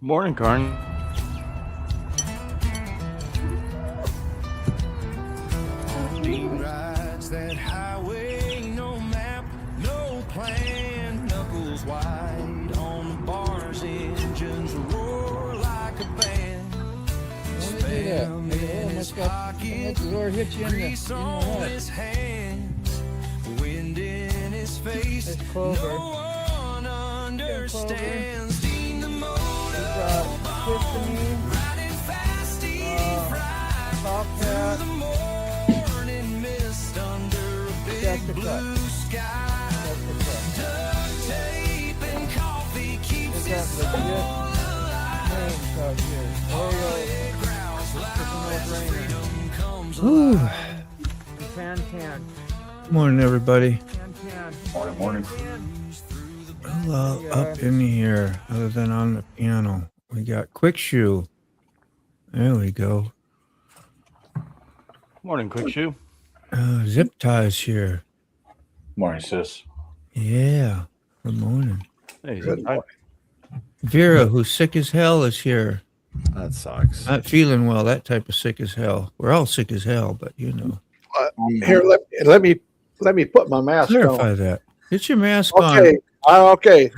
Morning, Carney. Rides that highway, no map, no plan, knuckles wide on the bars, engines roar like a band. Spam in his pocket, grease on his hands, wind in his face, no one understands. Dean the motor, riding fast, deep fried through the morning mist under a big blue sky. Duct tape and coffee keeps his soul alive. It growls loud as freedom comes alive. Can. Morning, everybody. Morning. Hello, up in here, other than on the piano. We got Quick Shoe. There we go. Morning, Quick Shoe. Zip Tie's here. Morning, sis. Yeah. Good morning. Hey, Vera, who's sick as hell, is here. That sucks. Not feeling well, that type of sick as hell. We're all sick as hell, but you know. Here, let me put my mask Clarify on. that. Get your mask Okay, okay.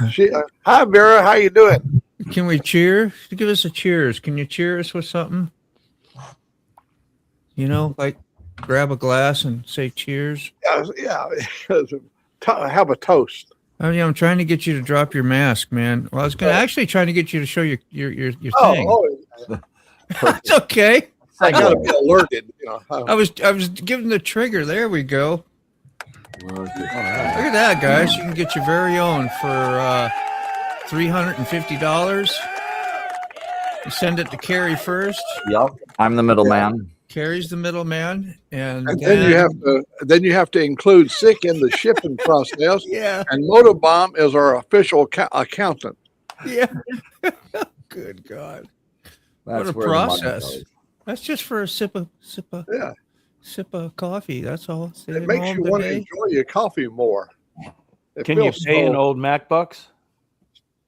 Hi, Vera. How you doing? on. Can we cheer? Give us a cheers. Can you cheer us with something? You know, like grab a glass and say cheers. Yeah. Have a toast. Oh yeah, I'm trying to get you to drop your mask, man. Well, I was actually trying to get you to show your thing. Oh, That's okay. I gotta be alerted. You know. I was giving the trigger. There we go. Look at that, guys. You can get your very own for $350. You send it to Carrie first. Yep. I'm the middleman. Carrie's the middleman, and then you have to include sick in the shipping process. Yeah. And Motobomb is our official accountant. Yeah. Good God. That's what a where the money process. goes. That's just for a sip of coffee. That's all. It makes you want to enjoy your coffee more. Can you pay in old Mac bucks?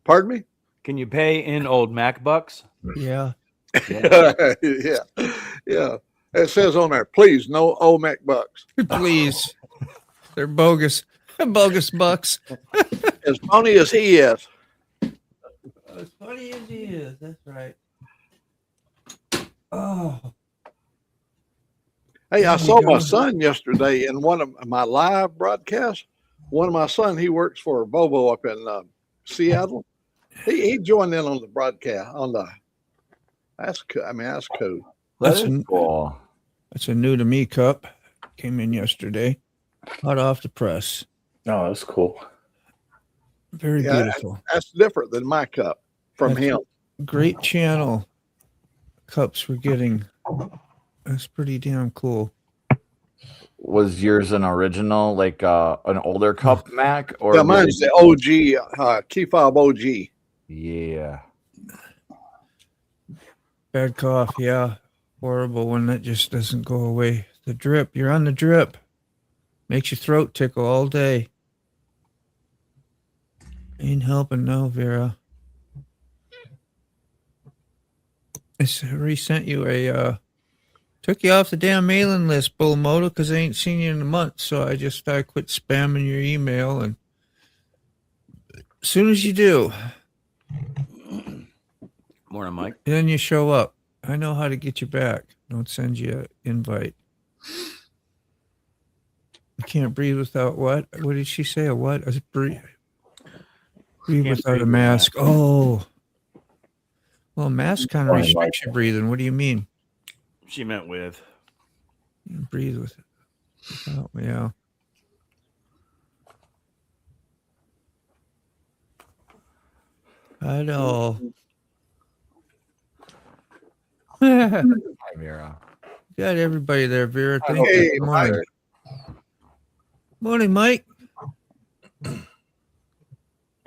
Pardon me? Can you pay in old Mac bucks? Yeah. Yeah. It says on there, please, no OMAC bucks. Please. They're bogus. Bogus bucks. As funny as he is. As funny as he is. That's right. Oh. Hey, I saw my son yesterday in one of my live broadcasts. One of my son, he works for Volvo up in Seattle. He joined in on the broadcast that's cool. That's cool. That's a new to me cup. Came in yesterday. Hot off the press. Oh, that's cool. Very beautiful. That's different than my cup from him. Great channel cups we're getting. That's pretty damn cool. Was yours an original, like an older cup Mac? Or yeah, mine's the OG, Key Fob OG. Yeah. Bad cough, yeah. Horrible when that just doesn't go away. The drip, you're on the drip. Makes your throat tickle all day. Ain't helping no, Vera. I resent you took you off the damn mailing list, Bull Moto, because I ain't seen you in a month. So I quit spamming your email. And as soon as you do, Morning, Mike. then you show up. I know how to get you back. Don't send you an invite. I can't breathe without what? What did she say? A what? Breathe without a mask. Oh. Well, a mask kind of restricts your breathing. What do you mean? She meant with. You breathe with it. Oh, yeah. I know. Hi, Vera. Got everybody there, Vera. Thank Hey, you. Good morning. Morning, Mike.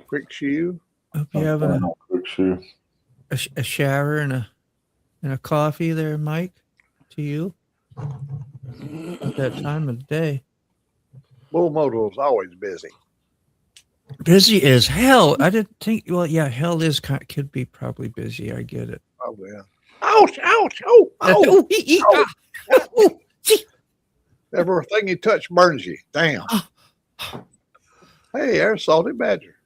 Quick shoe. Hope you having a shower and a coffee there, Mike. To you. At that time of the day. Bull Moto is always busy. Busy as hell. I didn't think. Well, yeah, hell is could be probably busy. I get it. Probably, yeah. Ouch! Ouch! Oh! Oh! Oh, gee. Everything you touch burns you. Damn. Hey, there's Salty Badger.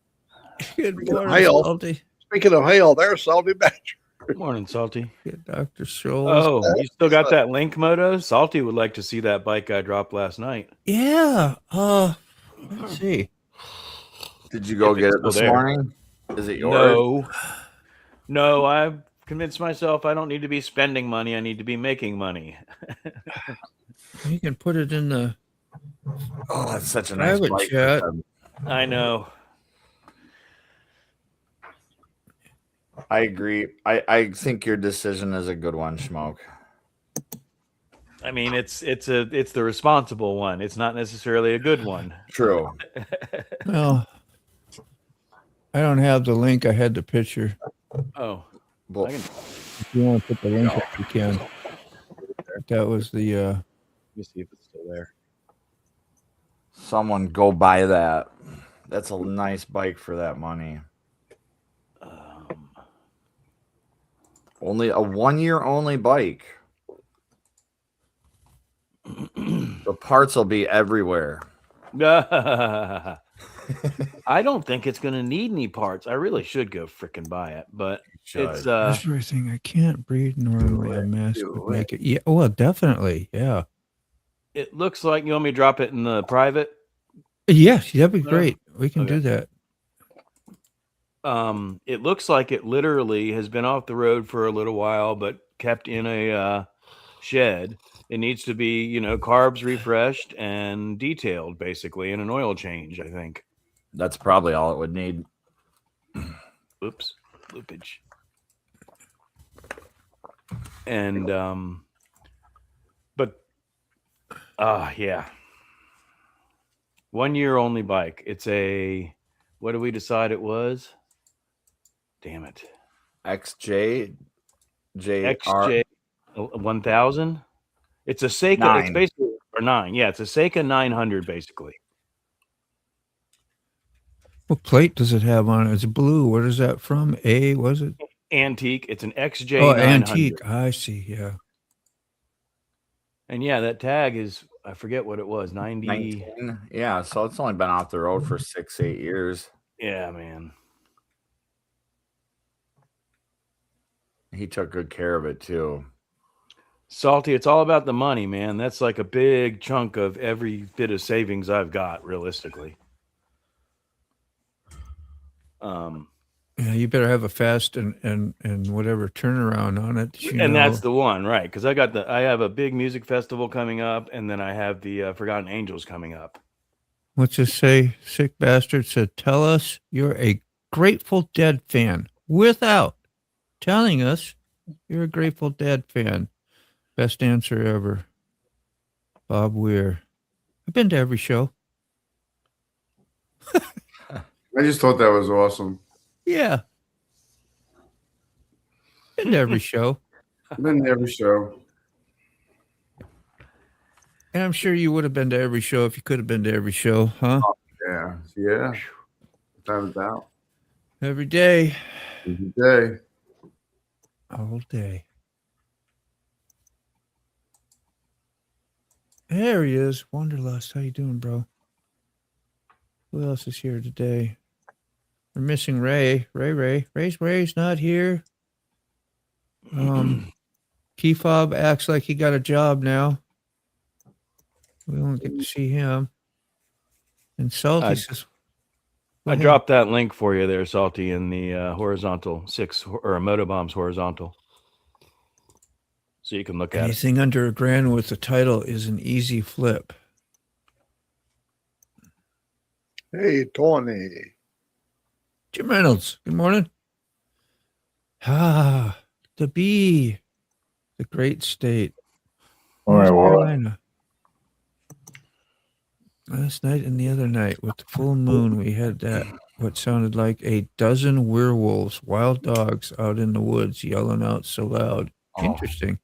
Good morning, Hail. Salty. Speaking of hail, there's Salty Badger. Good morning, Salty. Good, Dr. Scholes. Oh, you still got that link, Moto? Salty would like to see that bike I dropped last night. Yeah. Let's see. Did you go If get it's it this still there. morning? Is it yours? No, I've convinced myself I don't need to be spending money. I need to be making money. You can put it in the. Oh, that's such a nice Private bike. chat. I know. I agree. I think your decision is a good one, Smoke. I mean, it's the responsible one. It's not necessarily a good one. True. Well, I don't have the link. I had the picture. Oh, Well, I can, If you want to put the link up, you can. That was the. let me see if it's still there. someone go buy that. That's a nice bike for that money. Only a 1 year only bike. The parts will be everywhere. I don't think it's going to need any parts. I really should go freaking buy it, but it's That's everything. I can't breathe normally. A mask would make it. Yeah. Well, definitely. Yeah. it looks like you want me to drop it in the private. Yes, that'd be great. We can do Okay. that. It looks like it literally has been off the road for a little while, but kept in a shed. It needs to be, carbs refreshed and detailed, basically, and an oil change, I think. That's probably all it would need. Oops, loopage. And yeah. 1 year only bike. It's what did we decide it was? Damn it. XJ XJ 1000. It's a Seika. It's 9. basically or 9. Yeah, it's a Seika 900 basically. What plate does it have on it? It's blue. What is that from? Was it? Antique. It's an XJ Oh, 900. antique. I see. Yeah. And yeah, that tag is, I forget what it was, 90. 19. Yeah, so it's only been off the road for 6-8 years. Yeah, man. He took good care of it too. Salty, it's all about the money, man. That's like a big chunk of every bit of savings I've got, realistically. Yeah, you better have a fast and whatever turnaround on it. That's the one, right? Because I have a big music festival coming up, and then I have the Forgotten Angels coming up. What's it say? Sick bastard said, "Tell us you're a Grateful Dead fan without telling us you're a Grateful Dead fan." Best answer ever. Bob Weir. I've been to every show. I just thought that was awesome. Yeah. Been to every show. I've been to every show. And I'm sure you would have been to every show if you could have been to every show, huh? Yeah, yeah. Without a doubt. Every day. Every day. All day. There he is. Wanderlust. How you doing, bro? Who else is here today? We're missing Ray. Ray's not here. Key Fob acts like he got a job now. We don't get to see him. And Salty says, I dropped that link for you there, Salty, in the horizontal 6 or Motobombs horizontal. So you can look at it. anything under $1,000 with the title is an easy flip. Hey, Tony. Jim Reynolds, good morning. The bee, the great state. All right, North well, Carolina. Last night and the other night with the full moon, we had what sounded like a dozen werewolves, wild dogs out in the woods yelling out so loud. Interesting.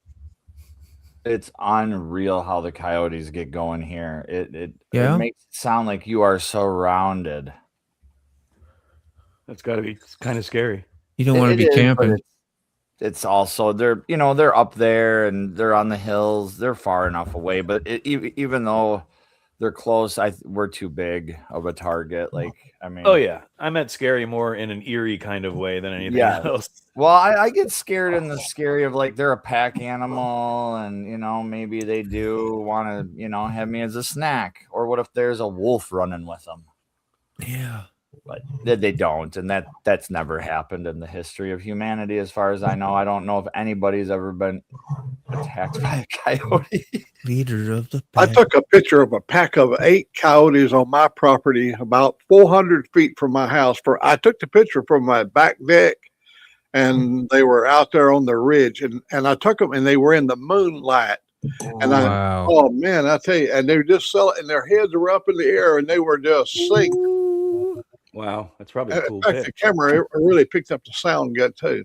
It's unreal how the coyotes get going here. It Yeah? makes it sound like you are surrounded. That's got to be kind of scary. You don't want to It be is, but camping. it's also they're up there and they're on the hills. They're far enough away, but even though they're close, we're too big of a target. Like, I mean, Oh yeah, I meant scary more in an eerie kind of way than anything Yeah. else. well, I get scared in the scary of like they're a pack animal, and maybe they do want to have me as a snack, or what if there's a wolf running with them? Yeah. But they don't, and that's never happened in the history of humanity, as far as I know. I don't know if anybody's ever been attacked by a coyote. Leader of the I pack. took a picture of a pack of 8 coyotes on my property about 400 feet from my house. I took the picture from my back deck, and they were out there on the ridge, and I took them, and they were in the moonlight. And Wow. oh man, I tell you, and they were just and their heads were up in the air, and they were just singing. Wow, that's probably a cool In fact, the pic. camera really picked up the sound good too.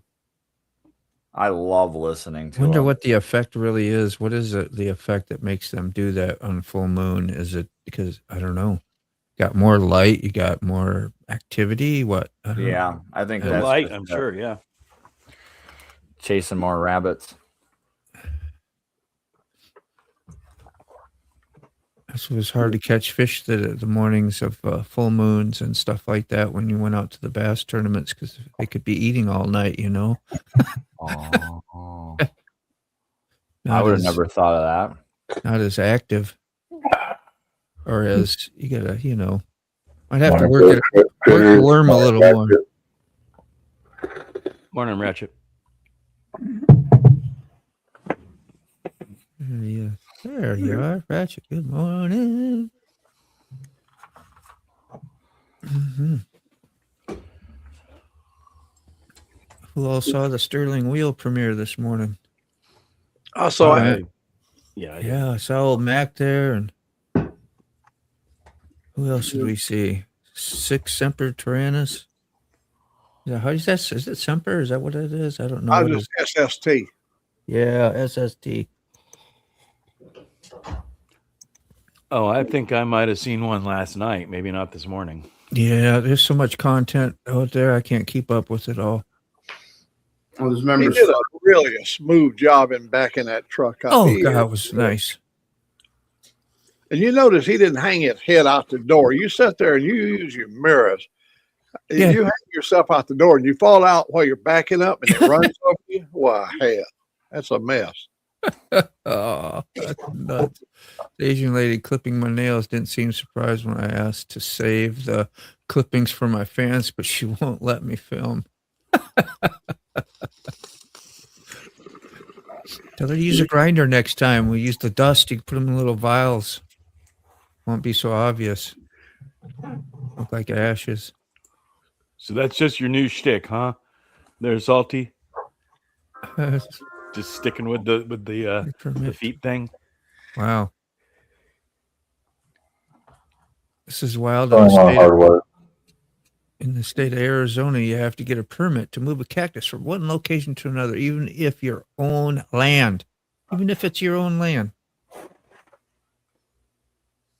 I love listening to Wonder them. what the effect really is. What is it, the effect that makes them do that on full moon? Is it because I don't know? Got more light, you got more activity. What? I don't know. Yeah, I think The that's Light, just I'm it. sure. Yeah. Chasing more rabbits. So it was hard to catch fish the mornings of full moons and stuff like that when you went out to the bass tournaments because they could be eating all night. Oh, I Not would have as- never thought of that. not as active, or as you gotta, might have to work the worm a little more. Morning, Ratchet. Yeah, there you are, Ratchet. Good morning. Who all saw the Sterling Wheel premiere this morning? Also, I did. Yeah, I saw old Mac there, and who else did we see? Six Semper Tyrannis. Yeah, how is that? Is it Semper? Is that what it is? I don't know. I what just it is. SST. Yeah, SST. Oh, I think I might have seen one last night. Maybe not this morning. Yeah, there's so much content out there. I can't keep up with it all. Well, there's He members. did a smooth job in backing that truck up. Oh, God, it was nice. And you notice he didn't hang his head out the door. You sit there and you use your mirrors. Yeah. You hang yourself out the door and you fall out while you're backing up and it runs over you. Why, hell, that's a mess. Oh, that's nuts. The Asian lady clipping my nails didn't seem surprised when I asked to save the clippings for my fans, but she won't let me film. Tell her to use a grinder next time. We use the dust. You can put them in little vials. Won't be so obvious. Look like ashes. So that's just your new shtick, huh? There, Salty. Just sticking with the feet thing. Wow. This is wild. In the state of Arizona, you have to get a permit to move a cactus from one location to another, even if your own land. Even if it's your own land.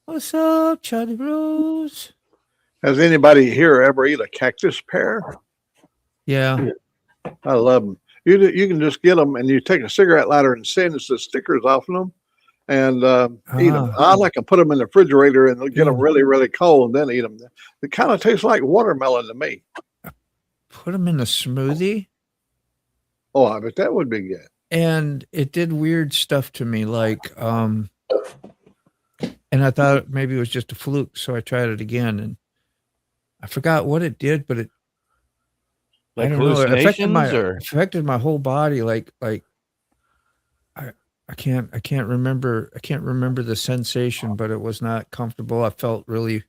What's up, Charlie Rose? Has anybody here ever eat a cactus pear? Yeah. I love them. You can just get them and you take a cigarette lighter and sandwich the stickers off of them and eat them. I like to put them in the refrigerator and get them really, really cold and then eat them. It kind of tastes like watermelon to me. Put them in a smoothie. Oh, I bet that would be good. And it did weird stuff to me, like, and I thought maybe it was just a fluke, so I tried it again, and I forgot what it did, but it, Like I don't know, it hallucinations, affected my whole body, like I can't remember the sensation, but it was not comfortable. I felt really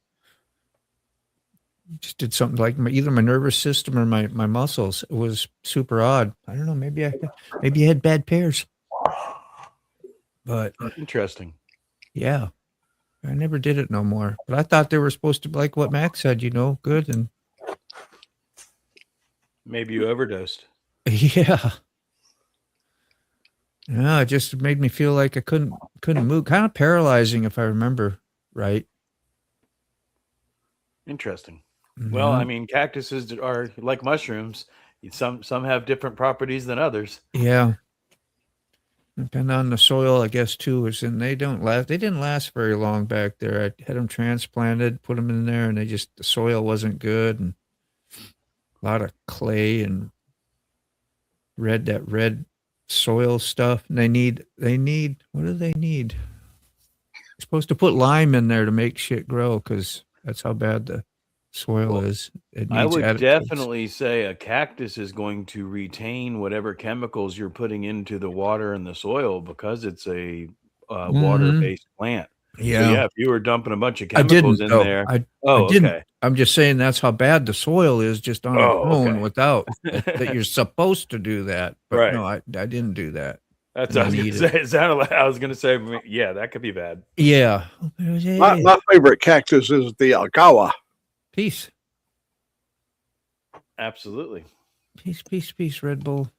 just did something like either my nervous system or my muscles. It was super odd. I don't know. Maybe I had bad pears. But Interesting. yeah, I never did it no more. But I thought they were supposed to be like what Max said, good. And Maybe you overdosed. yeah. Yeah, it just made me feel like I couldn't move. Kind of paralyzing if I remember right. Interesting. Well, I Yeah. mean, cactuses are like mushrooms. Some have different properties than others. Yeah. Depending on the soil, I guess too, is and they don't last. They didn't last very long back there. I had them transplanted, put them in there, and the soil wasn't good, and a lot of clay and red soil stuff. And they need what do they need? You're supposed to put lime in there to make shit grow because that's how bad the soil Well, is. It I needs would additives. definitely say a cactus is going to retain whatever chemicals you're putting into the water and the soil because it's a water-based plant. So Yeah. yeah, if you were dumping a bunch of I chemicals didn't in though. there, I oh, didn't. okay. I'm just saying that's how bad the soil is just on its Oh, own okay. without that you're supposed to do that. But Right. no, I didn't do that. That's And what I was I gonna need say. It sounded like I was gonna say, yeah, that could be bad. Yeah. My favorite cactus is the Algawa. Peace. Absolutely. Peace, Red Bull.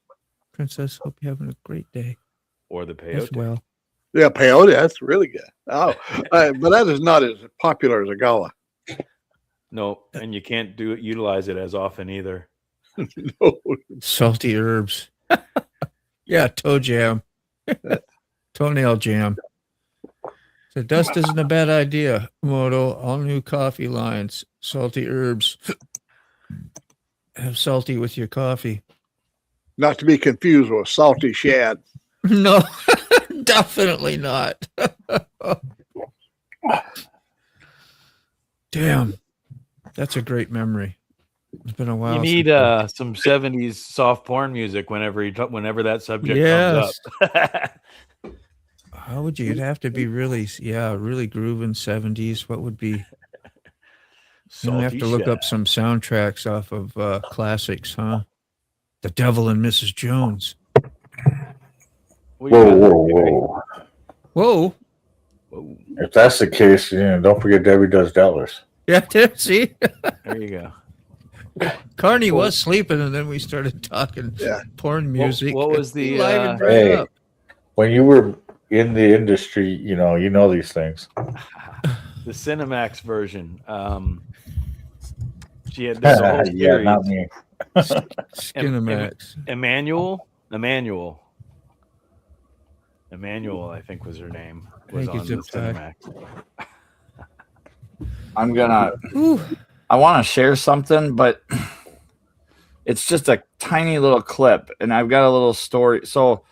Princess, hope you're having a great day Or the as peyote. well. Yeah, peyote. That's really good. Oh, but that is not as popular as Algawa. No, and you can't utilize it as often either. No. Salty herbs. Yeah, toe jam. Toenail jam. So dust isn't a bad idea. Moto, all new coffee lines, salty herbs. Have salty with your coffee. Not to be confused with salty shad. No, definitely not. Damn. That's a great memory. It's been a while. You need some 70s soft porn music whenever that subject comes up. How would you? You'd have to be really grooving 70s. What would be? You have to look up some soundtracks off of classics, huh? The Devil and Mrs. Jones. Whoa. Whoa. If that's the case, don't forget Debbie Does Dallas. Yeah, see? There you go. Carney was sleeping, and then we started talking porn music. What was the hey, when you were in the industry, you know these things. The Cinemax version. She had this whole series. Yeah, not me. Cinemax. Emmanuel, I think was her name. Was on the Cinemax. I want to share something, but it's just a tiny little clip, and I've got a little story. So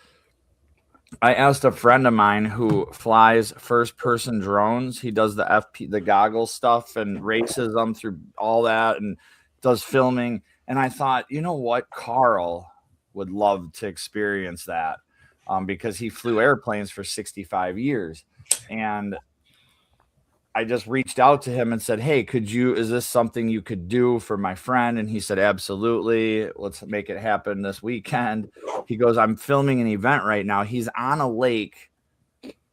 I asked a friend of mine who flies first-person drones. He does the goggle stuff and races them through all that and does filming. And I thought, you know what? Carl would love to experience that because he flew airplanes for 65 years. And I just reached out to him and said, hey, is this something you could do for my friend? And he said, absolutely. Let's make it happen this weekend. He goes, I'm filming an event right now. He's on a lake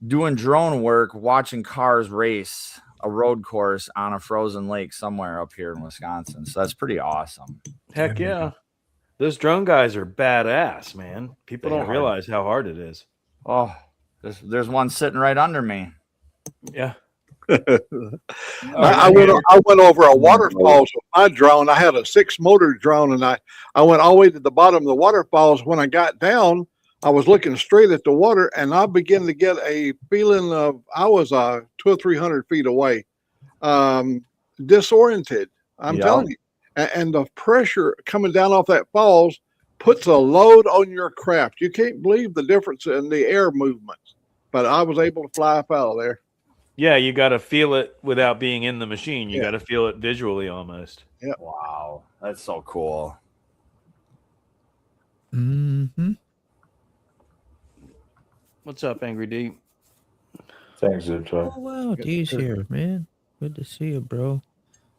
doing drone work, watching cars race a road course on a frozen lake somewhere up here in Wisconsin. So that's pretty awesome. Heck yeah. Those drone guys are badass, man. People don't realize how hard it is. Oh, there's one sitting right under me. Yeah. I went over a waterfalls with my drone. I had a 6-motor drone, and I went all the way to the bottom of the waterfalls. When I got down, I was looking straight at the water, and I began to get a feeling of I was 200 or 300 feet away, disoriented. I'm telling you, and the pressure coming down off that falls puts a load on your craft. You can't believe the difference in the air movements. But I was able to fly up out of there. Yeah, you got to feel it without being in the machine. You got to feel it visually almost. Yeah. Wow, that's so cool. Mm-hmm. What's up, Angry D? Thanks, Oh, wow. D's here, man. Good to see you, bro.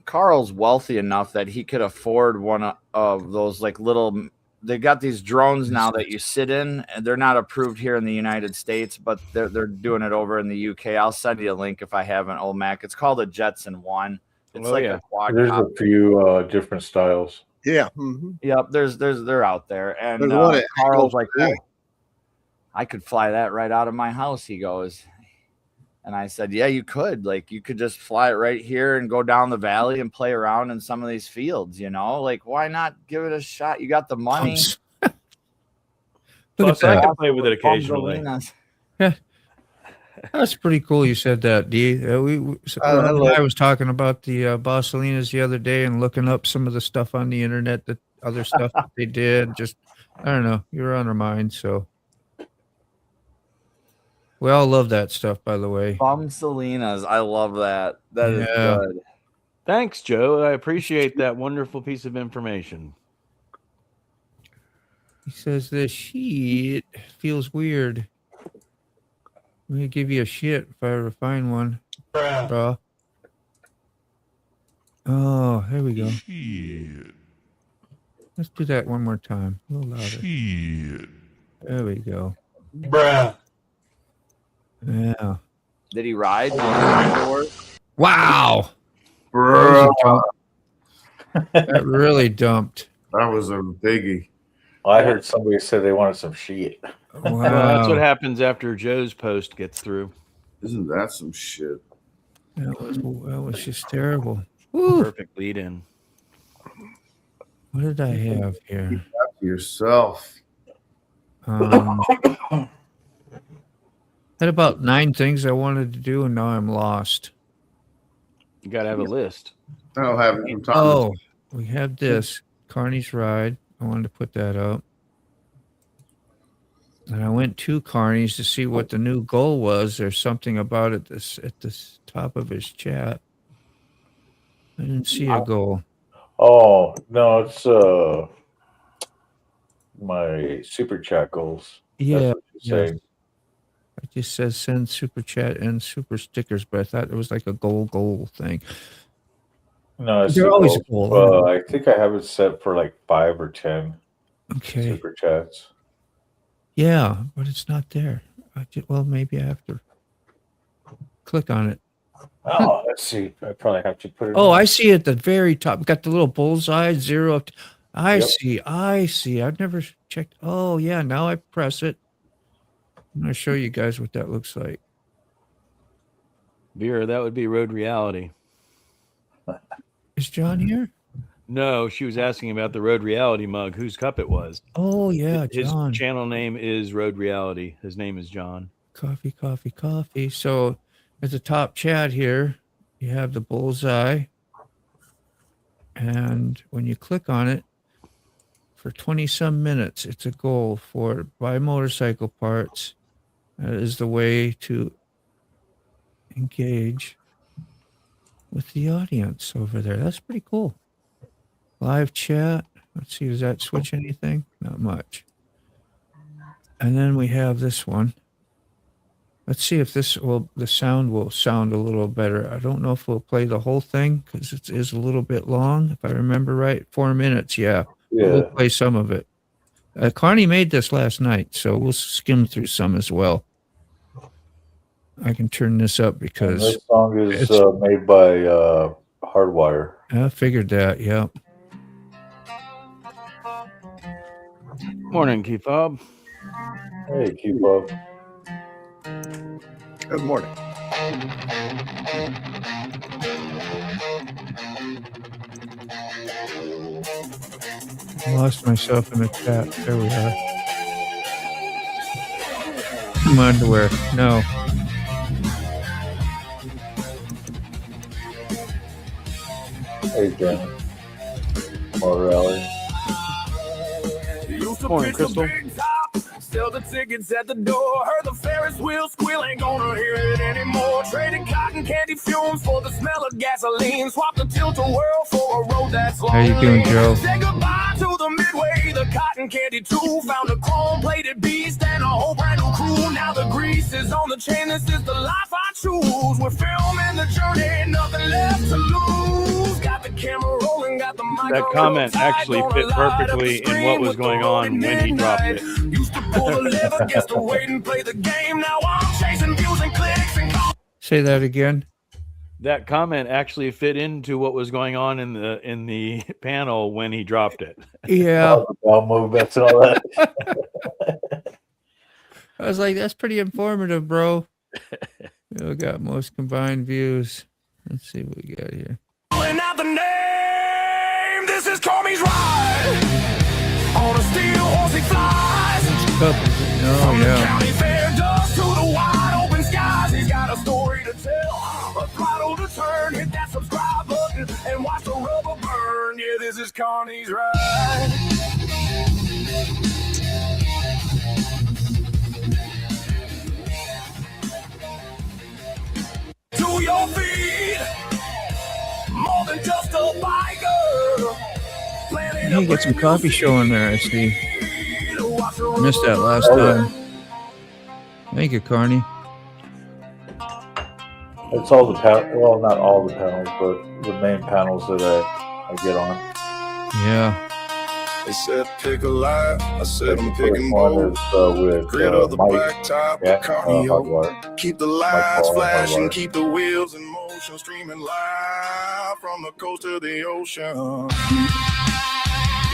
Carl's wealthy enough that he could afford one of those like little. They got these drones now that you sit in, and they're not approved here in the United States, but they're doing it over in the UK. I'll send you a link if I haven't, old Mac. It's called a Jetson One. It's a quad. There's a few different styles. Yeah. Mm-hmm. Yep. They're out there, and Carl's like, I could fly that right out of my house. He goes, And I said, yeah, you could. Like, you could just fly it right here and go down the valley and play around in some of these fields, you know? Like, why not give it a shot? You got the money. Look Plus, at I that. can play with it occasionally. That's pretty cool. You said that, D. I was talking about the Bossolinas the other day and looking up some of the stuff on the internet, that other stuff that they did. Just, I don't know. You're on our mind, so we all love that stuff. By the way, Salinas, I love that. That is good. Thanks, Joe. I appreciate that wonderful piece of information. He says the shit feels weird. I'm gonna give you a shit if I ever find one, bro. Oh, there we go. Shit. Let's do that one more time. A little louder. Shit. There we go. Bruh. Yeah. Did he ride? Wow. Bro, That really dumped. that was a biggie. I heard somebody say they wanted some shit. Wow. That's what happens after Joe's post gets through. Isn't that some shit? That was just terrible. Woo. Perfect lead in. What did I have here? Keep yourself. Had about 9 things I wanted to do, and now I'm lost. You got to have a list. I don't have some time. Oh, we have this CARNY'S ride. I wanted to put that up. And I went to CARNY'S to see what the new goal was. There's something about it at the top of his chat. I didn't see a goal. Oh, no, it's my super chat goals. Yeah. That's what you're saying. It just says send super chat and super stickers, but I thought it was like a goal thing. No, it's They're always cool. I think I have it set for like 5 or 10 Okay. super chats. Yeah, but it's not there. Well, maybe I have to click on it. Oh, let's see. I probably have to put it. Oh, I see at the very top. Got the little bullseye, 0 up. I Yep. see. I've never checked. Oh, yeah. Now I press it. I'm going to show you guys what that looks like. Vera, that would be Road Reality. Is John here? No, she was asking about the Road Reality mug, whose cup it was. Oh, yeah, His John. channel name is Road Reality. His name is John. Coffee. So at the top chat here, you have the bullseye. And when you click on it, for 20-some minutes, it's a goal for buy motorcycle parts. That is the way to engage with the audience over there. That's pretty cool. Live chat. Let's see, does that switch anything? Not much. And then we have this one. Let's see if the sound will sound a little better. I don't know if we'll play the whole thing because it is a little bit long. If I remember right, 4 minutes. Yeah. We'll play some of it. Carney made this last night, so we'll skim through some as well. I can turn this up because And this song is made by Hardwire. I figured that. Yeah. Morning, Keith Bob. Hey, keep up. Good morning. Lost myself in the chat. There we are. My underwear. No. Hey, Dan. Morelli. Morning, Crystal. Sell the tickets at the door. Heard the Ferris wheel squeal, ain't gonna hear it anymore. Trading cotton candy fumes for the smell of gasoline. Swap the tilt-a-whirl for a road that's long. How you doing, Joe? Say goodbye to the Midway, the cotton candy too. Found a chrome-plated beast and a whole brand new crew. Now the grease is on the chain. This is the life I choose. We're filming the journey, nothing left to lose. Got the camera rolling, got the mic. That comment actually fit perfectly in what was going on when he dropped it. Used to pull the lever, guess to wait and play the game. Now I'm chasing views and clicks and Say that again. That comment actually fit into what was going on in the panel when he dropped it. Yeah. Bell movements and all that. I was like, that's pretty informative, bro. We got most combined views. Let's see what we got here. Calling out the name, this is CARNY'S ride. On a steel horse he flies. Couples. Oh, From the yeah. county fair dust to the wide open skies. He's got a story to tell, a throttle to turn. Hit that subscribe button and watch the rubber burn. Yeah, this is CARNY'S ride. To your feet, more than just a biker. Hey, get some coffee show in there, I see. Missed that last time. Thank you, Carney. It's all the well, not all the panels, but the main panels that I get on. Yeah. They said pick a line. I said I'm The picking first one both. is with Grid of the Mike. black top, Yeah, cardio. Hardwire. Keep the lights Paul, flashing, Hardwire. keep the wheels in motion, streaming live from the coast to the ocean.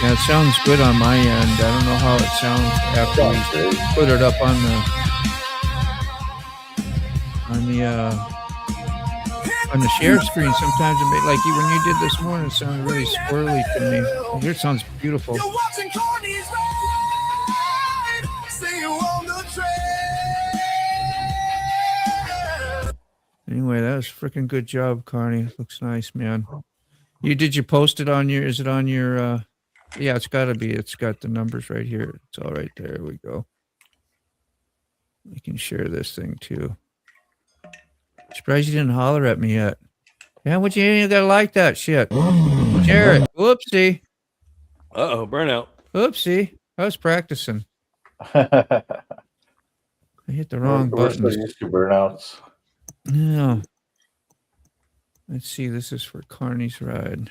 Yeah, it sounds good on my end. I don't know how it sounds after we put it up on the share screen. Sometimes it may, like when you did this morning, it sounded really squirrely to me. Here it sounds beautiful. You're watching CARNY'S ride. See you on the train. Anyway, that was a freaking good job, Carney. Looks nice, man. Did you post it on your? Is it on your? Yeah, it's got to be. It's got the numbers right here. It's all right there. We go. We can share this thing too. Surprised you didn't holler at me yet. Yeah, what you gotta like that shit. Share it. Whoopsie. Uh-oh, burnout. Oopsie. I was practicing. I hit the wrong We're so button. used to burnouts. No. Let's see. This is for Carney's ride.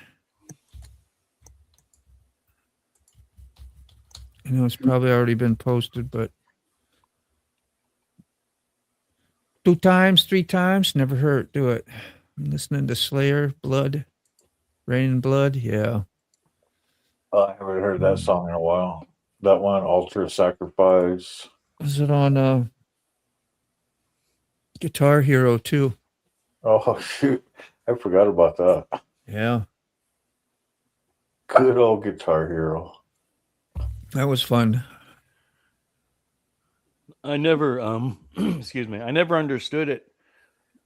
I know it's probably already been posted, but 2 times, 3 times, never hurt. Do it. I'm listening to Slayer, Blood, Rain and Blood. Yeah. I haven't heard that song in a while. That one, Ultra Sacrifice. Is it on Guitar Hero too? Oh, shoot. I forgot about that. Yeah. Good old Guitar Hero. That was fun. I never excuse me. I never understood it.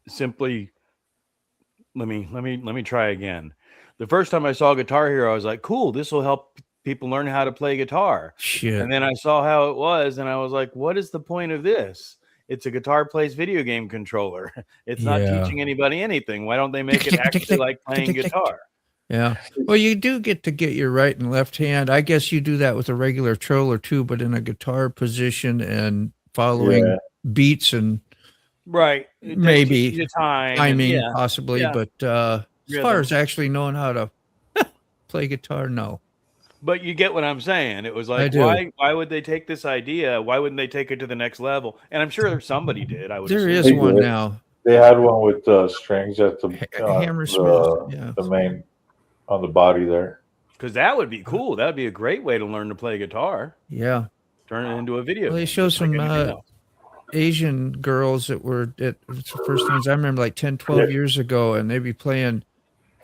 Simply let me try again. The first time I saw Guitar Hero, I was like, cool, this will help people learn how to play guitar. Shit. And then I saw how it was, and I was like, what is the point of this? It's a guitar plays video game controller. It's not teaching anybody anything. Why don't they make it actually like playing guitar? Yeah. Well, you do get to get your right and left hand. I guess you do that with a regular controller too, but in a guitar position and following beats and right. Maybe timing possibly. Yeah. But as far as actually knowing how to play guitar, no. But you get what I'm saying. It was like, why would they take this idea? Why wouldn't they take it to the next level? And I'm sure somebody did. I would. There assume. is one now. They had one with strings at the Hammersmith. Yeah. the main on the body there. Because that would be cool. That would be a great way to learn to play guitar. Yeah. Turn it into a video. Well, they game, show just like some anything else. Asian girls that were it's the first ones I remember like 10, 12 years ago, and they'd be playing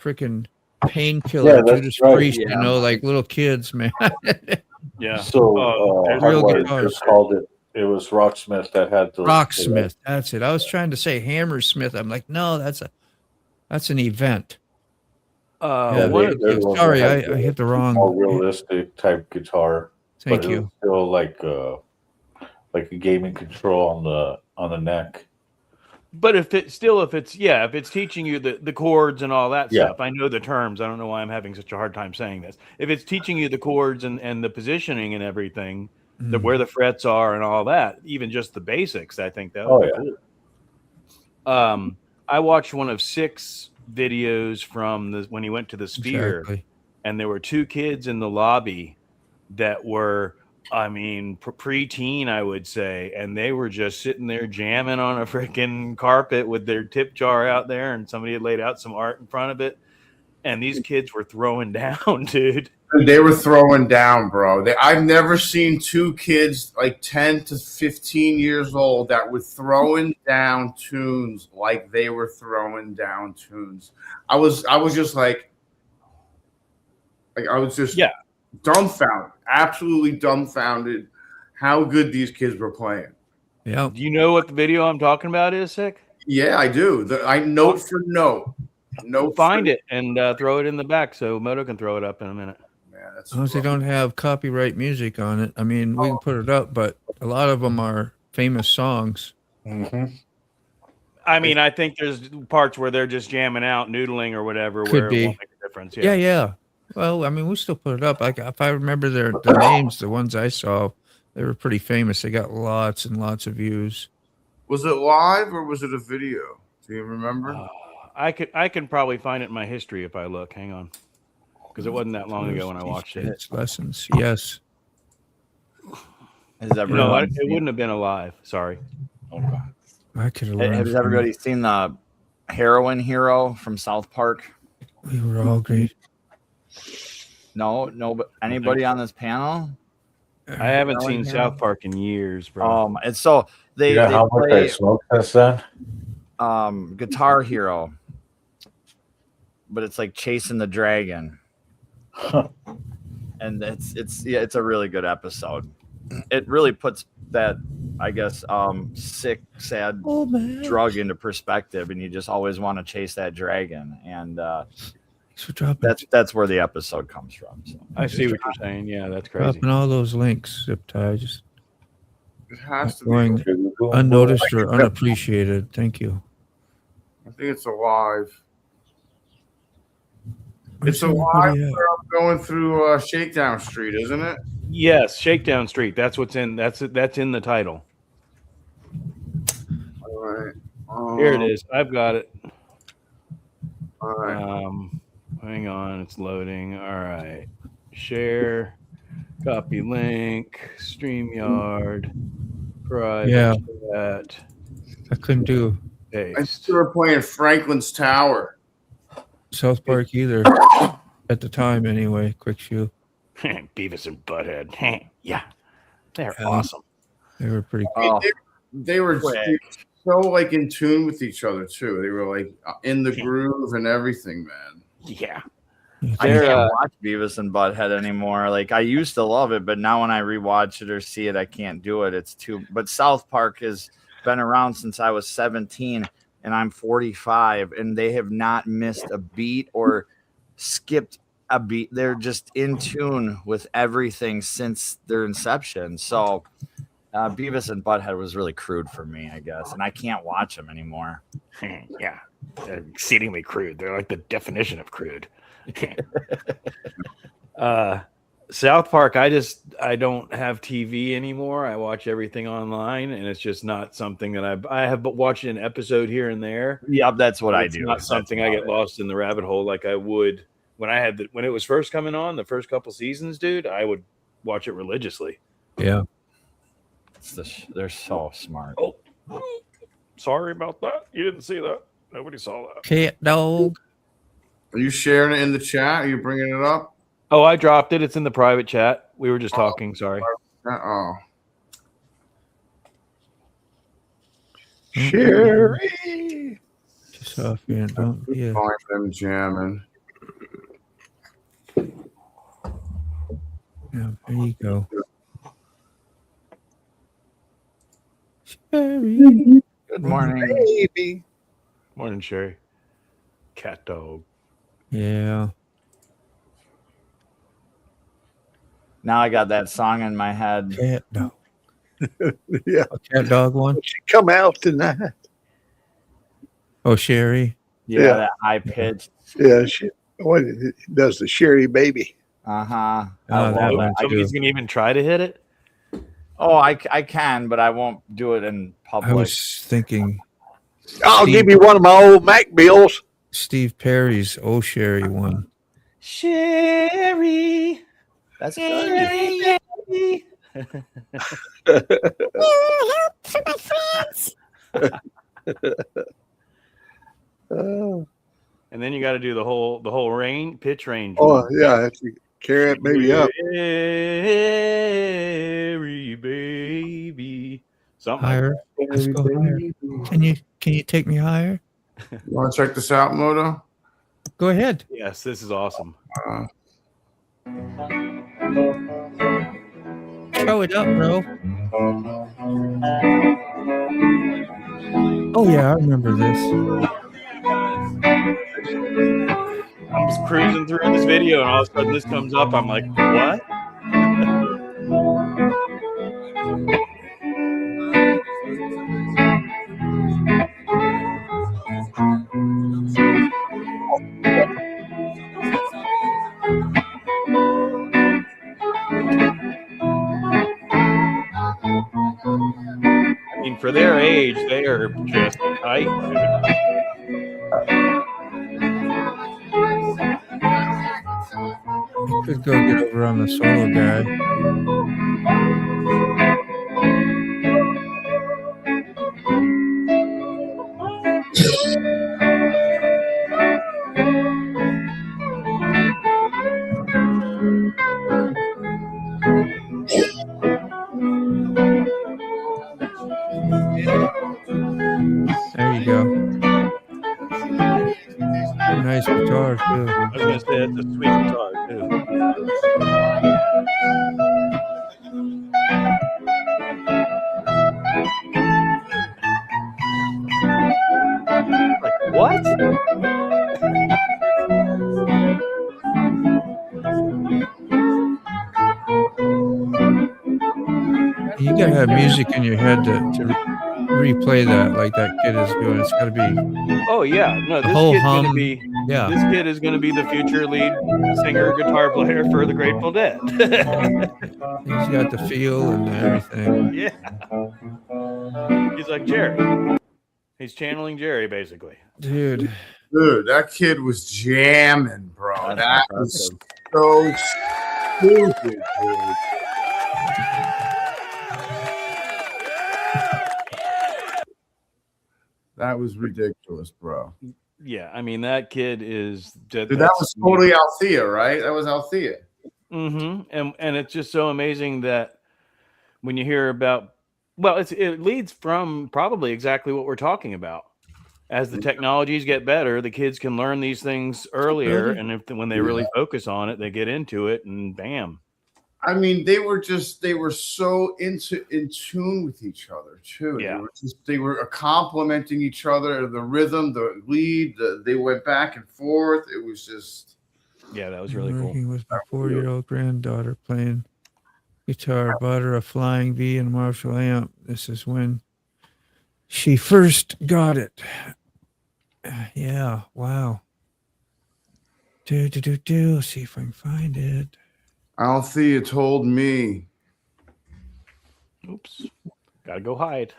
freaking Painkiller, Judas Priest, you know, like little kids, man. Yeah. So real Hardwire guitars. just called it. It was Rocksmith that had the Rocksmith. That's it. I was trying to say Hammersmith. I'm like, no, that's an event. Sorry, I hit the wrong. More realistic type guitar. Thank you. Still like a gaming control on the neck. But if it's teaching you the chords and all that stuff, I know the terms. I don't know why I'm having such a hard time saying this. If it's teaching you the chords and the positioning and everything, where the frets are and all that, even just the basics, I think that would be cool. I watched one of 6 videos from when he went to the Sphere, and there were 2 kids in the lobby that were, I mean, preteen, I would say, and they were just sitting there jamming on a freaking carpet with their tip jar out there, and somebody had laid out some art in front of it, and these kids were throwing down, dude. They were throwing down, bro. I've never seen two kids like 10 to 15 years old that were throwing down tunes like they were throwing down tunes. I was just like I was just dumbfounded, absolutely dumbfounded how good these kids were playing. Yeah. Do you know what the video I'm talking about is, Sick? Yeah, I do. I note for note. Find it and throw it in the back so Moto can throw it up in a minute. Yeah, that's As long as they don't have copyright music on it. I mean, we can put it up, but a lot of them are famous songs. Mm-hmm. I mean, I think there's parts where they're just jamming out, noodling or whatever, Could where be. it won't make a difference. Yeah. Well, I mean, we still put it up. Like if I remember the names, the ones I saw, they were pretty famous. They got lots and lots of views. Was it live or was it a video? Do you remember? I can probably find it in my history if I look. Hang on, because it wasn't that long ago when I watched it. It's lessons. Yes. Has No, everyone it wouldn't have been alive. Sorry. Okay. I could have learned. Has everybody seen the heroin hero from South Park? We were all great. No, but anybody on this panel? I haven't seen South Park in years, bro. And so they How much play they smoked since then? Guitar Hero, but it's like Chasing the Dragon, and it's a really good episode. It really puts that, I guess, sick, sad drug into perspective, and you just always want to chase that dragon, and that's where the episode comes from. So I see what you're saying. Yeah, that's crazy. Dropping all those links, Zip Tie. Just It has to going be. unnoticed or unappreciated. Thank you. I think it's alive. Where's It's alive everybody at? where I'm going through Shakedown Street, isn't it? Yes, Shakedown Street. That's what's in. That's in the title. All right. Here it is. I've got it. All right. Hang on, it's loading. All right. Share, copy link, StreamYard, private chat. I couldn't do I Paste. still were playing Franklin's Tower. South Park either at the time. Anyway, quick shoe. Beavis and Butthead. Yeah, they're awesome. They were pretty. They were so like in tune with each other too. They were like in the groove and everything, man. Yeah. I can't watch Beavis and Butthead anymore. Like I used to love it, but now when I rewatch it or see it, I can't do it. It's too. But South Park has been around since I was 17, and I'm 45, and they have not missed a beat or skipped a beat. They're just in tune with everything since their inception. So Beavis and Butthead was really crude for me, I guess, and I can't watch them anymore. Yeah, they're exceedingly crude. They're like the definition of crude. South Park, I don't have TV anymore. I watch everything online, and it's just not something that I have watched an episode here and there. Yeah, that's what I It's do. not something I get lost in the rabbit hole like I would when when it was first coming on, the first couple seasons, dude. I would watch it religiously. Yeah. They're so smart. Oh, sorry about that. You didn't see that. Nobody saw that. Cat dog. Are you sharing it in the chat? Are you bringing it up? Oh, I dropped it. It's in the private chat. We were just talking. Sorry. Oh. Sherry. Just off here. Don't. Yeah. Find them jamming. Yeah. There you go. Sherry. Good morning. Baby. Morning, Sherry. Cat dog. Yeah. Now I got that song in my head. Cat dog. Yeah. Cat dog one. She come out tonight. Oh, Sherry. Yeah, that high pitched. Yeah, she does the Sherry baby. Uh-huh. That one Somebody's too. gonna even try to hit it. Oh, I can, but I won't do it in public. I was thinking I'll give you one of my old Mac bills. Steve Perry's Oh Sherry one. Sherry. That's good. Oh, And then you got to do the whole pitch range. yeah, I have to Carry that baby up. Cherry baby. Something like Higher. Let's go higher. Can you take me higher? You want to check this out, Moto? Go ahead. yes, this is awesome. Show it up, bro. Oh yeah, I remember this. I'm just cruising through this video, and all of a sudden this comes up. I'm like, what? I mean, for their age, they are just tight, I could go get over on the solo guy. There you go. Nice guitar too. I was gonna say that's a sweet guitar too. Like, what? You gotta have music in your head to replay that like that kid is doing. It's gotta be Oh yeah, no, this whole kid's gonna hum. be Yeah. this kid is gonna be the future lead singer, guitar player for the Grateful Dead. He's got the feel and everything. Yeah, he's like Jerry. He's channeling Jerry, basically. Dude. Dude, that kid was jamming, bro. That's That was impressive. so stupid, dude. That was ridiculous, bro. Yeah, I mean that kid is. Dude, that was totally Althea, right? That was Althea. Mm-hmm. And it's just so amazing that when you hear about, well, it leads from probably exactly what we're talking about. As the technologies get better, the kids can learn these things earlier, and when they really focus on it, they get into it, and bam. I mean, they were so in tune with each other too. Yeah. They were complimenting each other, the rhythm, the lead, they went back and forth. It was just, yeah, that was really cool. Working with my 4-year-old granddaughter playing guitar, bought her a Flying V and a Marshall amp. This is when she first got it. Yeah, wow. See if I can find it. Althea told me. Oops. Gotta go hide.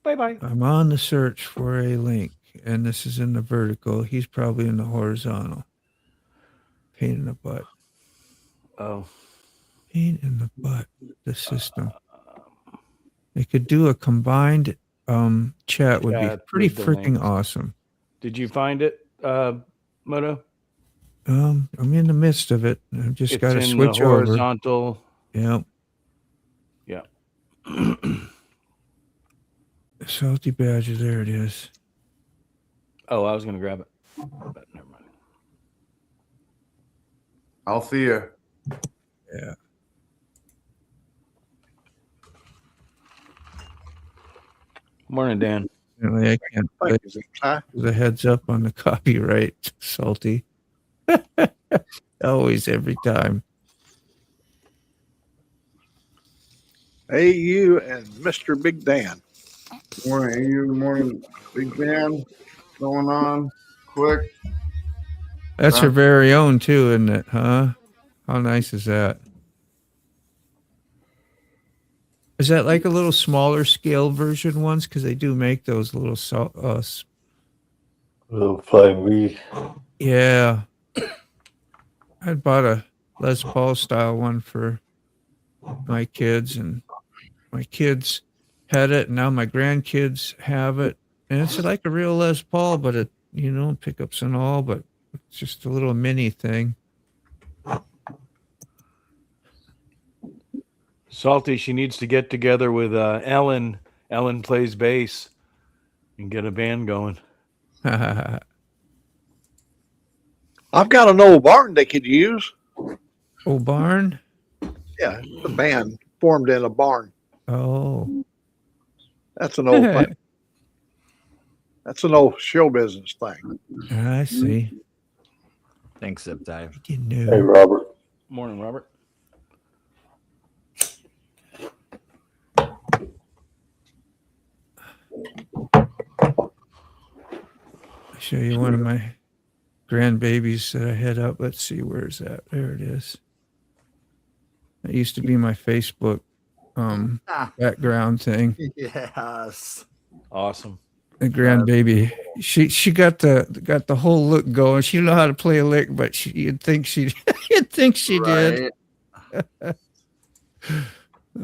Bye-bye. I'm on the search for a link, and this is in the vertical. He's probably in the horizontal. Pain in the butt. Oh. Pain in the butt. The system. They could do a combined chat would be pretty freaking awesome. Did you find it, Moto? I'm in the midst of it. I've just got to in switch the over. horizontal. Yeah. Yeah. Salty Badger, there it is. Oh, I was gonna grab it, but never mind. Althea. Yeah. Morning, Dan. Apparently I can't play the heads up on the copyright, Salty. Always, every time. Hey, you and Mr. Big Dan. Morning, you. Good morning, Big Dan. What's going on? Quick. That's her very own, too, isn't it? Huh? How nice is that? Is that like a little smaller scale version ones? Because they do make those little Little Flying V. Yeah. I bought a Les Paul style one for my kids, and my kids had it, and now my grandkids have it. And it's like a real Les Paul, but it, pickups and all, but it's just a little mini thing. Salty, she needs to get together with Ellen. Ellen plays bass and get a band going. I've got an old barn they could use. Old barn? Yeah, the band formed in a barn. Oh. That's an old thing. That's an old show business thing. I see. Thanks, Zip Dive. You knew. Hey, Robert. Morning, Robert. I'll show you one of my grandbabies that I had up. Let's see, where's that? There it is. That used to be my Facebook background thing. Yes. Awesome. The grandbaby. She got the whole look going. She didn't know how to play a lick, but you'd think she did.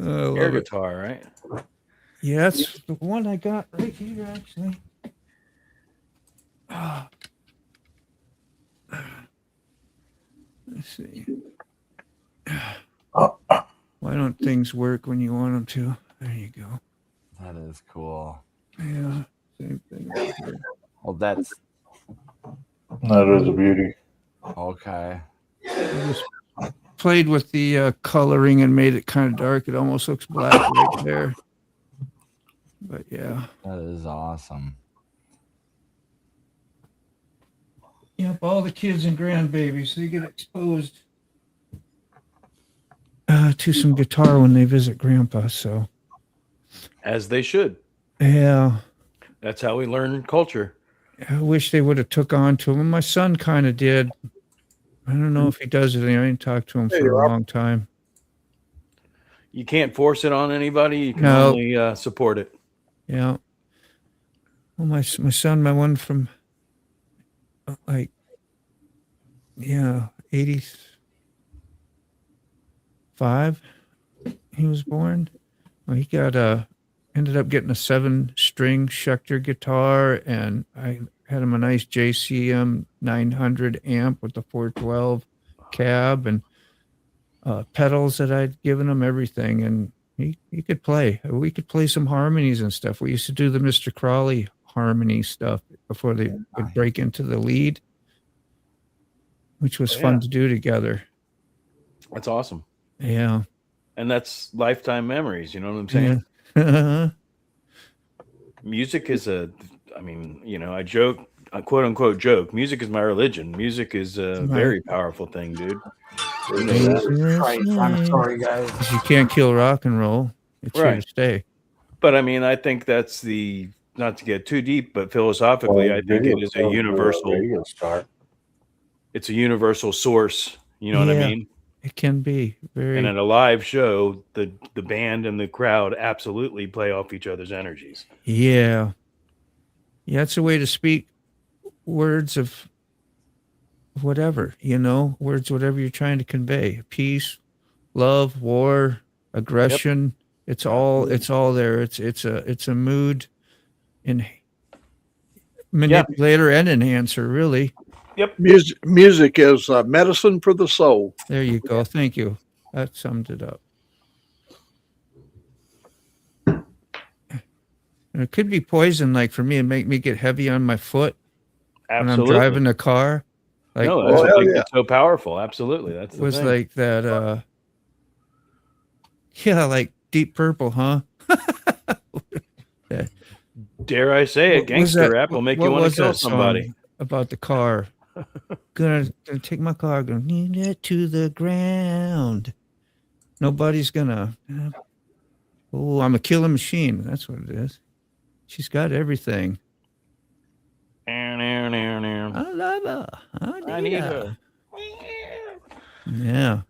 Oh, Air guitar, right? Yeah, that's the one I got right here, actually. Let's see. Why don't things work when you want them to? There you go. That is cool. Yeah, same thing right here. Well, that is a beauty. Okay. I just played with the coloring and made it kind of dark. It almost looks black right there. But yeah. That is awesome. Yep, all the kids and grandbabies, they get exposed to some guitar when they visit Grandpa. So, as they should. Yeah, that's how we learn culture. I wish they would have took on to him. My son kind of did. I don't know if he does it. I didn't talk to him for a long time. You can't force it on anybody. You can only support it. Yeah. Well, my son, my one from 85, he was born. Well, he got ended up getting a 7-string Schecter guitar, and I had him a nice JCM 900 amp with the 412 cab and pedals that I'd given him, everything, and he could play. We could play some harmonies and stuff. We used to do the Mr. Crawley harmony stuff before they would break into the lead, which was fun to do together. That's awesome. Yeah. And that's lifetime memories. You know what I'm saying? Yeah. Music is I joke, I quote unquote joke. Music is my religion. Music is a very powerful thing, dude. Sorry, guys. You can't kill rock and roll. It's here to stay. But I mean, I think that's not to get too deep, but philosophically, I think it is a universal. It's a universal source. You know what I mean? It can be very. And at a live show, the band and the crowd absolutely play off each other's energies. Yeah. Yeah, it's a way to speak words of whatever, words, whatever you're trying to convey. Peace, love, war, aggression. Yep. It's all there. It's a mood manipulator and enhancer, really. Yep. Music is medicine for the soul. There you go. Thank you. That summed it up. And it could be poison, like for me, and make me get heavy on my foot when I'm driving the car. Like, no, that's what makes it so powerful. Absolutely, that's the thing. Like that. Like Deep Purple, huh? Dare I say it? Gangster rap will make you want to kill somebody. About the car. Gonna take my car, gonna need it to the ground. Nobody's gonna. Oh, I'm a killing machine. That's what it is. She's got everything. I love her. I need her. Yeah.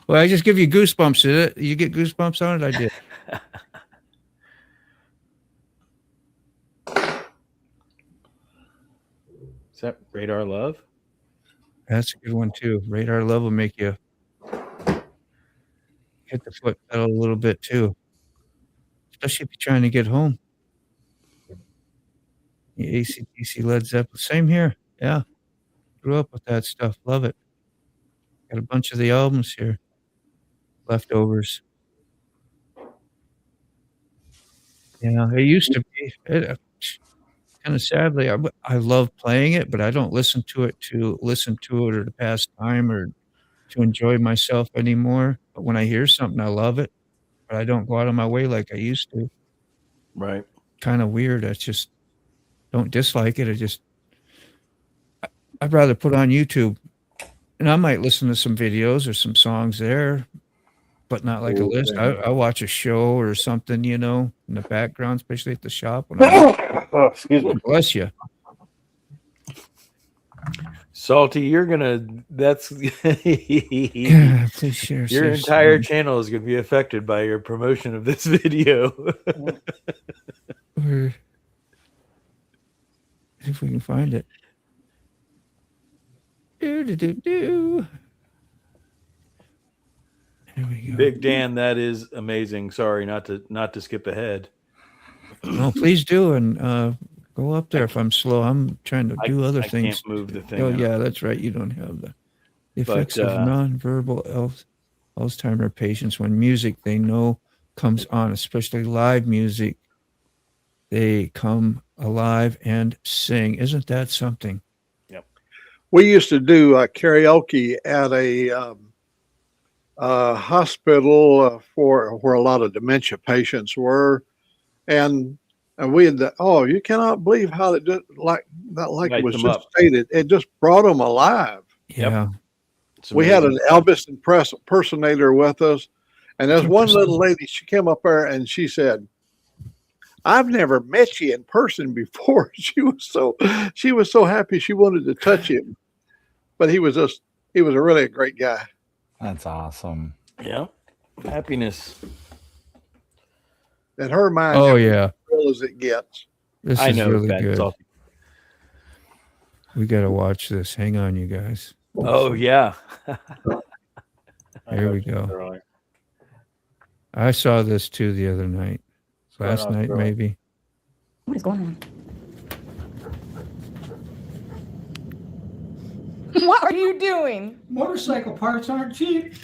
Well, I just give you goosebumps. Did it? You get goosebumps on it? I did. Is that Radar Love? That's a good one too. Radar Love will make you hit the foot pedal a little bit too, especially if you're trying to get home. The AC/DC, Led Zeppelin, same here. Yeah, grew up with that stuff. Love it. Got a bunch of the albums here. Leftovers. Yeah, it used to be. Kind of sadly, I love playing it, but I don't listen to it or to pass time or to enjoy myself anymore. But when I hear something, I love it, but I don't go out of my way like I used to. Right. Kind of weird. I just don't dislike it. I'd rather put on YouTube, and I might listen to some videos or some songs there, but not like a list. I watch a show or something, in the background, especially at the shop. When Oh, excuse me. bless you. Salty, you're gonna. That's Yeah, please share. your entire channel is gonna be affected by your promotion of this video. Or if we can find it. Do. There we go. Big Dan, that is amazing. Sorry, not to skip ahead. No, please do, and go up there if I'm slow. I'm trying to do other I things. can't move the thing. Oh out. yeah, that's right. You don't have the effects of nonverbal Alzheimer patients when music they know comes on, especially live music. They come alive and sing. Isn't that something? Yep. We used to do karaoke at a hospital for where a lot of dementia patients were, and we had you cannot believe how it did, like Light it was them just up. stated. It just brought them alive. Yeah. It's We had an amazing. Elvis impersonator with us, and there's one little lady. She came up there and she said, "I've never met you in person before." She was so happy. She wanted to touch him, but he was really a great guy. That's awesome. Yeah. Happiness. In her mind, Oh it was yeah. as real as it gets. This I is know really that. good. Salty. We got to watch this. Hang on, you guys. Oh yeah. Here we go. I saw this too the other night. Last night, maybe. What is going on? What are you doing? Motorcycle parts aren't cheap.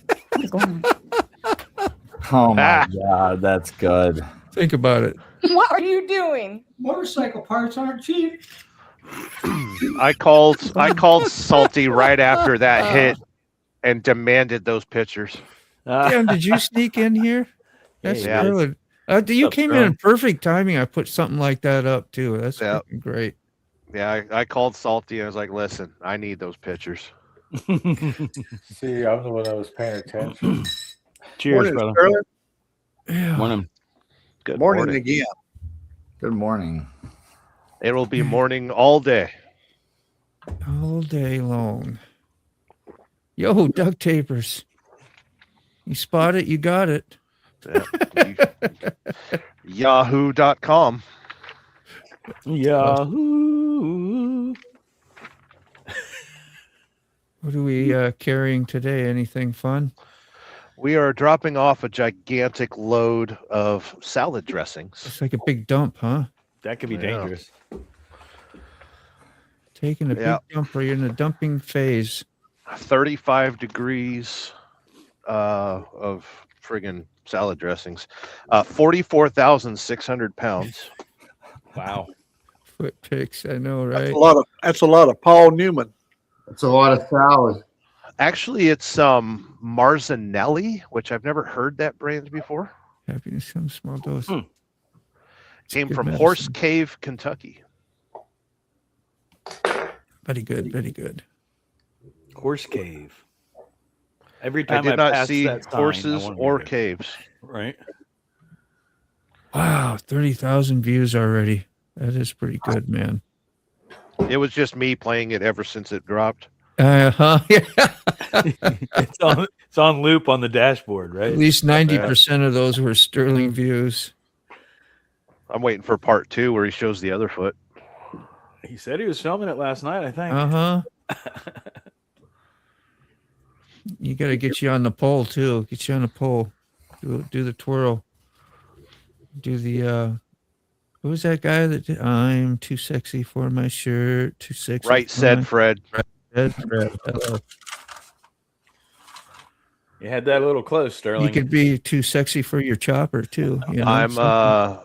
What is going on? Oh my God, that's good. Think about it. What are you doing? Motorcycle parts aren't cheap. I called Salty right after that hit and demanded those pictures. Damn, did you sneak in here? That's Yeah. good. You came in perfect timing. I put something like that up too. That's freaking great. Yeah, I called Salty and I was like, "Listen, I need those pictures." See, I'm the one that was paying attention. Cheers, Morning, brother. Sterling. Yeah. Morning. Good Morning again. Good morning. It will be morning all day. All day long. Yo, duct tapers. You spot it, you got it. Yahoo.com. Yahoo. What are we carrying today? Anything fun? We are dropping off a gigantic load of salad dressings. It's like a big dump, huh? That could be Yeah. dangerous. Taking a Yeah. big dump, or you're in the dumping phase. 35 degrees of friggin' salad dressings. 44,600 pounds. Wow. Foot picks, I know, right? That's a lot of Paul Newman. That's a lot of salad. Actually, it's Marzanelli, which I've never heard that brand before. Happiness comes small dose. Came good from medicine. Horse Cave, Kentucky. Very good, very good. Horse cave. Every I time did not pass see that sign, I horses wanna or go. caves. Right. Wow, 30,000 views already. That is pretty good, man. It was just me playing it ever since it dropped. Yeah. It's on loop on the dashboard, right? At least 90% of those were sterling views. I'm waiting for part 2 where he shows the other foot. He said he was filming it last night, I think. Uh-huh. You got to get you on the pole, too. Get you on the pole. Do the twirl. Do the, who was that guy that did? I'm too sexy for my shirt. Too sexy. Right for said my- Fred. Right said Fred. Hello. You had that a little close, Sterling. You could be too sexy for your chopper too. You know,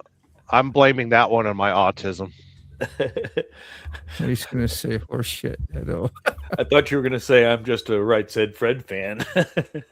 I'm blaming that one on my autism. He's gonna say horse shit. I know. I thought you were gonna say I'm just a Right Said Fred fan.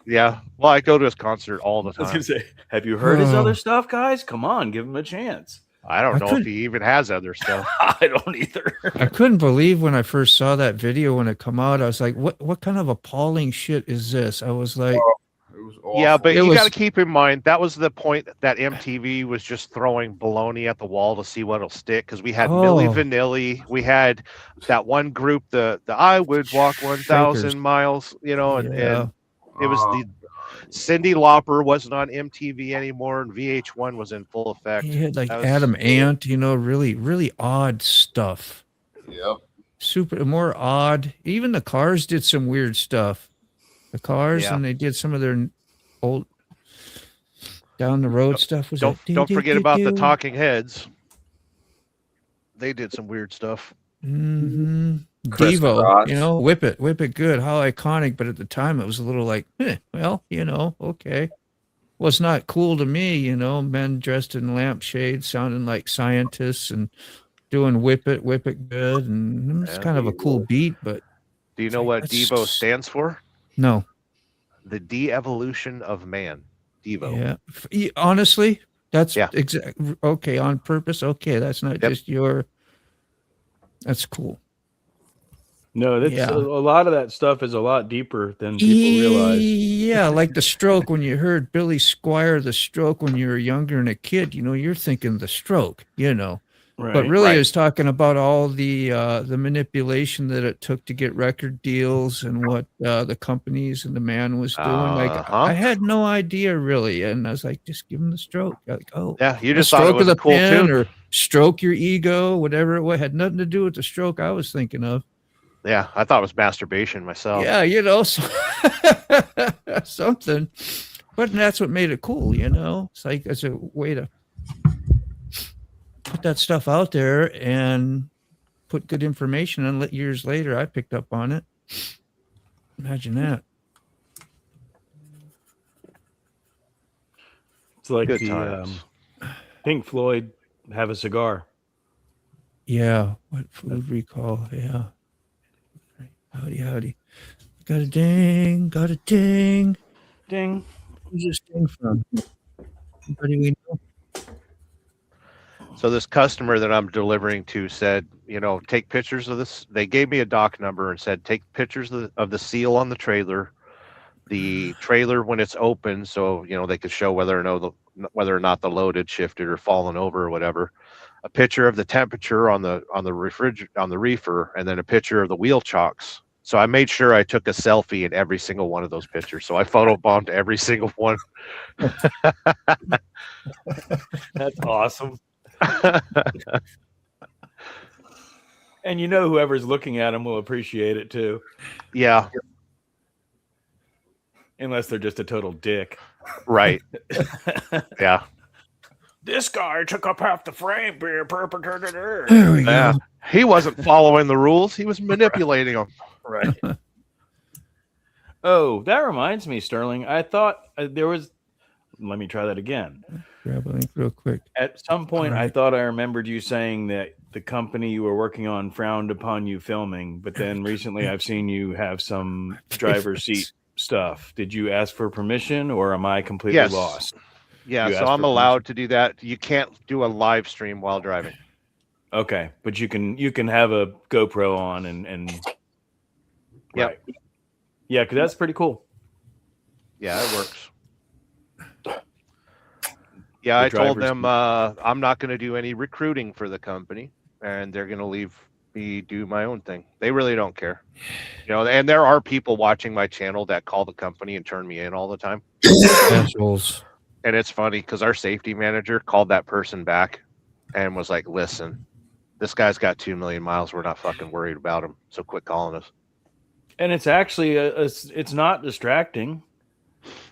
Yeah. Well, I go to his concert all the I was time. gonna say, have you heard his other stuff, guys? Come on, give him a chance. I don't know if he even has other stuff. I don't either. I couldn't believe when I first saw that video when it come out. I was like, what kind of appalling shit is this? I was like, It was awful. Yeah, but you was- got to keep in mind that was the point that MTV was just throwing baloney at the wall to see what'll stick. Because we had Milli Vanilli, we had that one group, the I Would Walk 1,000 Shakers. miles, you know, and Yeah. it was the Cyndi Lauper wasn't on MTV anymore, and VH1 was in full effect. he had like That was- Adam Ant, you know, really odd stuff. Yep. Super more odd. Even the Cars did some weird stuff. The Cars, Yeah. and they did some of their old down the road stuff. Was Don't it forget about the Talking Heads. They did some weird stuff. Mm-hmm. Chris Devo, Cross. you know, whip it good. How iconic! But at the time, it was a little like, well, you know, okay. Was not cool to me, you know. Men dressed in lampshades, sounding like scientists, and doing whip it good, and it's Yeah. kind of a cool beat. But Do you know what that's- Devo stands for? no, The de-evolution of man. Devo. yeah. Honestly, that's Yeah. okay on purpose. Okay, that's not Yep. just your. That's cool. No, that's Yeah. a lot of that stuff is a lot deeper than people realize. Yeah, like the Stroke. When you heard Billy Squire, the Stroke, when you were younger and a kid, you know, you're thinking the Stroke, you know. Right. But really, Right. it's talking about all the manipulation that it took to get record deals and what the companies and the man was doing. Like, Uh-huh. I had no idea really, and I was like, just give him the Stroke. Like, oh, Yeah, you a just thought it stroke was of a the cool pen tune. or stroke your ego, whatever it was. Had nothing to do with the stroke I was thinking of. Yeah, I thought it was masturbation myself. Yeah, you know, something. But that's what made it cool, you know. It's like it's a way to put that stuff out there and put good information. And years later, I picked up on it. Imagine that. It's like Good the times. Pink Floyd Have a Cigar. Yeah. What food recall? Yeah. Howdy. Got a ding. Ding. Who's this ding from? Anybody we know? So this customer that I'm delivering to said, you know, take pictures of this. They gave me a doc number and said, take pictures of the seal on the trailer when it's open, so you know they could show whether or not the load had shifted or fallen over or whatever. A picture of the temperature on the reefer, and then a picture of the wheel chocks. So I made sure I took a selfie in every single one of those pictures. So I photobombed every single one. That's awesome. And you know, whoever's looking at them will appreciate it too, Yeah, unless they're just a total dick. right. Yeah. This guy took up half the frame. There we Yeah. go. He wasn't following the rules. He was manipulating them. Right. Oh, that reminds me, Sterling. I thought there was. Let me try that again. Grab a link real quick. At some point, All right. I thought I remembered you saying that the company you were working on frowned upon you filming, but then recently I've seen you have some driver's seat stuff. Did you ask for permission, or am I completely Yes. lost? Yeah, You so asked I'm for allowed to do that. You can't do a live stream while driving. Okay, but you can have a GoPro on and Yep. right. Yeah, because that's pretty cool. Yeah, it works. Yeah, The I told driver's them I'm not going to do any recruiting for the company, and they're going to leave me do my own thing. They really don't care, you know. And there are people watching my channel that call the company and turn me in all the time. Assholes. And it's funny because our safety manager called that person back and was like, "Listen, this guy's got 2 million miles. We're not fucking worried about him. So quit calling us." And it's actually it's not distracting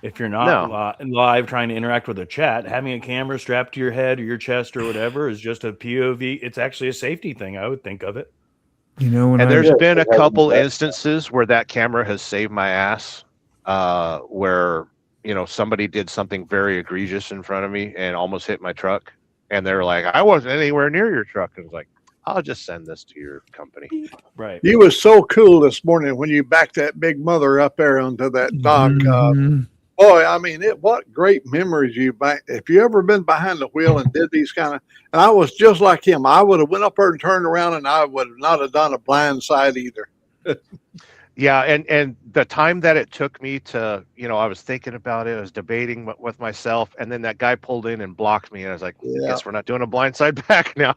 if you're not live trying to interact with a chat. Having a camera strapped to your head or your chest or whatever is just a POV. It's actually a safety thing. I would think of it. You know, when And I there's been a couple instances where that camera has saved my ass. where somebody did something very egregious in front of me and almost hit my truck, and they're like, I wasn't anywhere near your truck. And I was like, I'll just send this to your company. Right. You was so cool this morning when you backed that big mother up there onto that dock. Boy, I mean, what great memories you back. If you ever been behind the wheel and did these kind of, and I was just like him. I would have went up there and turned around, and I would not have done a blind side either. Yeah, and the time that it took me to, I was thinking about it, I was debating with myself, and then that guy pulled in and blocked me, and I was like, guess we're not doing a blindside back now.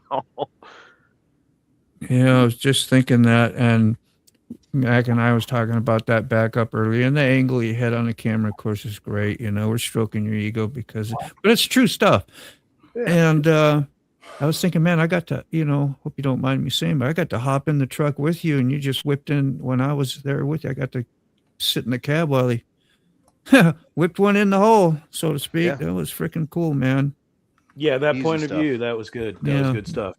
Yeah, I was just thinking that, and Mac and I was talking about that backup earlier, and the angle you hit on the camera, of course, is great. We're stroking your ego but it's true stuff. Yeah. And I was thinking, man, I got to, hope you don't mind me saying, but I got to hop in the truck with you, and you just whipped in when I was there with you. I got to sit in the cab while he whipped one in the hole, so to speak. Yeah. That was freaking cool, man. Yeah, that point of view, that was good. That was good stuff.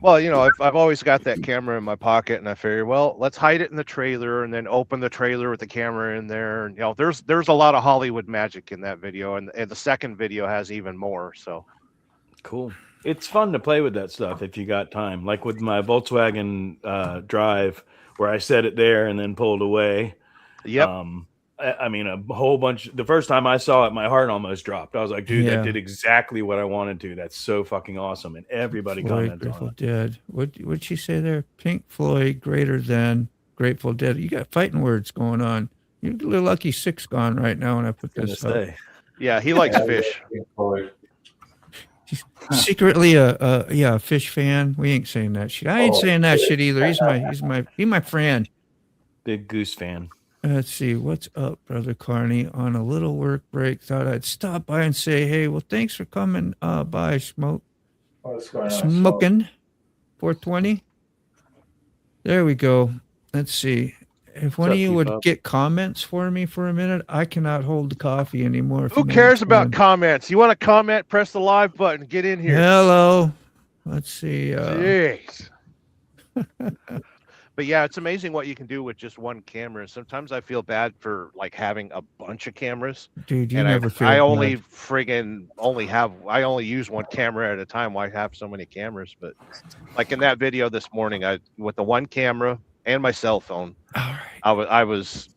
Well, I've always got that camera in my pocket, and I figure, well, let's hide it in the trailer and then open the trailer with the camera in there. And, there's a lot of Hollywood magic in that video, and the second video has even more. So cool. It's fun to play with that stuff if you got time. Like with my Volkswagen Drive, where I set it there and then pulled away. Yep. I mean, a whole bunch. The first time I saw it, my heart almost dropped. I was like, dude, that did exactly what I wanted to. That's so fucking awesome. And everybody commented on it. Dead. What'd she say there? Pink Floyd greater than Grateful Dead. You got fighting words going on. You're a lucky 6 gone right now when I put this up. Yeah, he likes fish. He's secretly a fish fan. We ain't saying that shit. I ain't saying that shit either. He's my friend. Big Goose fan. Let's see, what's up, Brother Carney? On a little work break, thought I'd stop by and say, hey, well, thanks for coming by, Smoking 420. There we go. Let's see. If one of you would get comments for me for a minute, I cannot hold the coffee anymore. Who cares about comments? You want to comment, press the live button, get in here. Hello. Let's see. Jeez. But yeah, it's amazing what you can do with just one camera. Sometimes I feel bad for like having a bunch of cameras. Dude, you never feel I only use one camera at a time. Why have so many cameras? But like in that video this morning, with the one camera and my cell phone, I was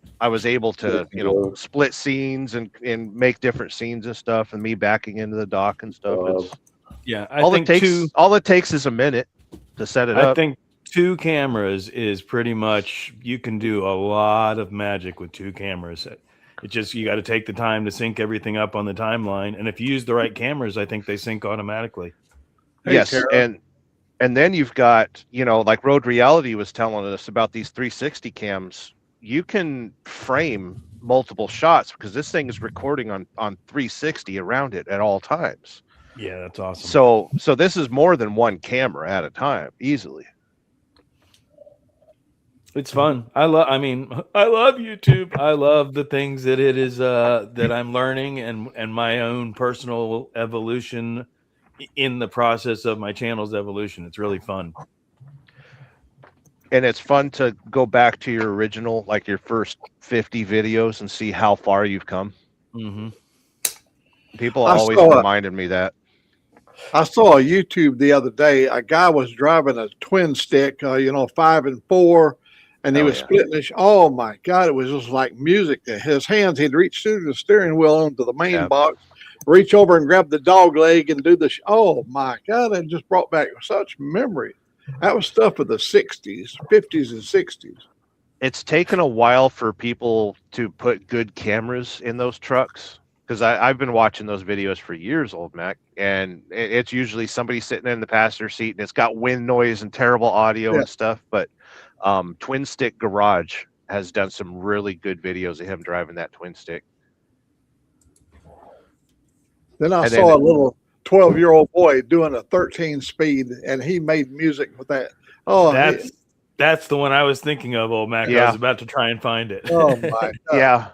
able to split scenes and make different scenes and stuff, and me backing into the dock and stuff. All it takes is a minute to set it up. I think 2 cameras is pretty much, you can do a lot of magic with 2 cameras. It just, you got to take the time to sync everything up on the timeline. And if you use the right cameras, I think they sync automatically. Yes. And then you've got, like Road Reality was telling us about these 360 cams. You can frame multiple shots because this thing is recording on 360 around it at all times. Yeah, that's awesome. So this is more than one camera at a time, easily. It's fun. I love YouTube. I love the things that it is that I'm learning and my own personal evolution in the process of my channel's evolution. It's really fun. And it's fun to go back to your original, like your first 50 videos and see how far you've come. Mm-hmm. People always reminded me that. I saw a YouTube the other day. A guy was driving a twin stick, 5 and 4. And he was splitting his. Oh my God! It was just like music. His hands, he'd reach through the steering wheel onto the main box, reach over and grab the dog leg and do the. Oh my God! It just brought back such memory. That was stuff of the 60s, 50s, and 60s. It's taken a while for people to put good cameras in those trucks because I've been watching those videos for years, old Mac, and it's usually somebody sitting in the passenger seat and it's got wind noise and terrible audio and stuff, but. Twin Stick Garage has done some really good videos of him driving that twin stick. Then I saw a little 12-year-old boy doing a 13 speed, and he made music with that. Oh, that's the one I was thinking of, old Mac. I was about to try and find it. Oh my God. Yeah.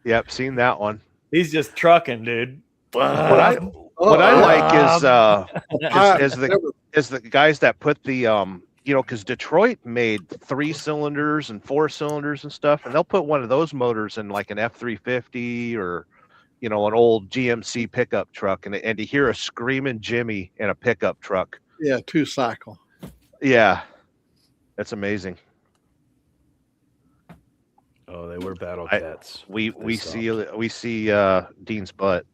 Yep, seen that one. He's just trucking, dude. What I like is the guys that put the because Detroit made 3 cylinders and 4 cylinders and stuff, and they'll put one of those motors in like an F350 or, an old GMC pickup truck, and to hear a screaming Jimmy in a pickup truck. Yeah, 2-cycle. Yeah, that's amazing. Oh, they were battle cats. We see Dean's butt.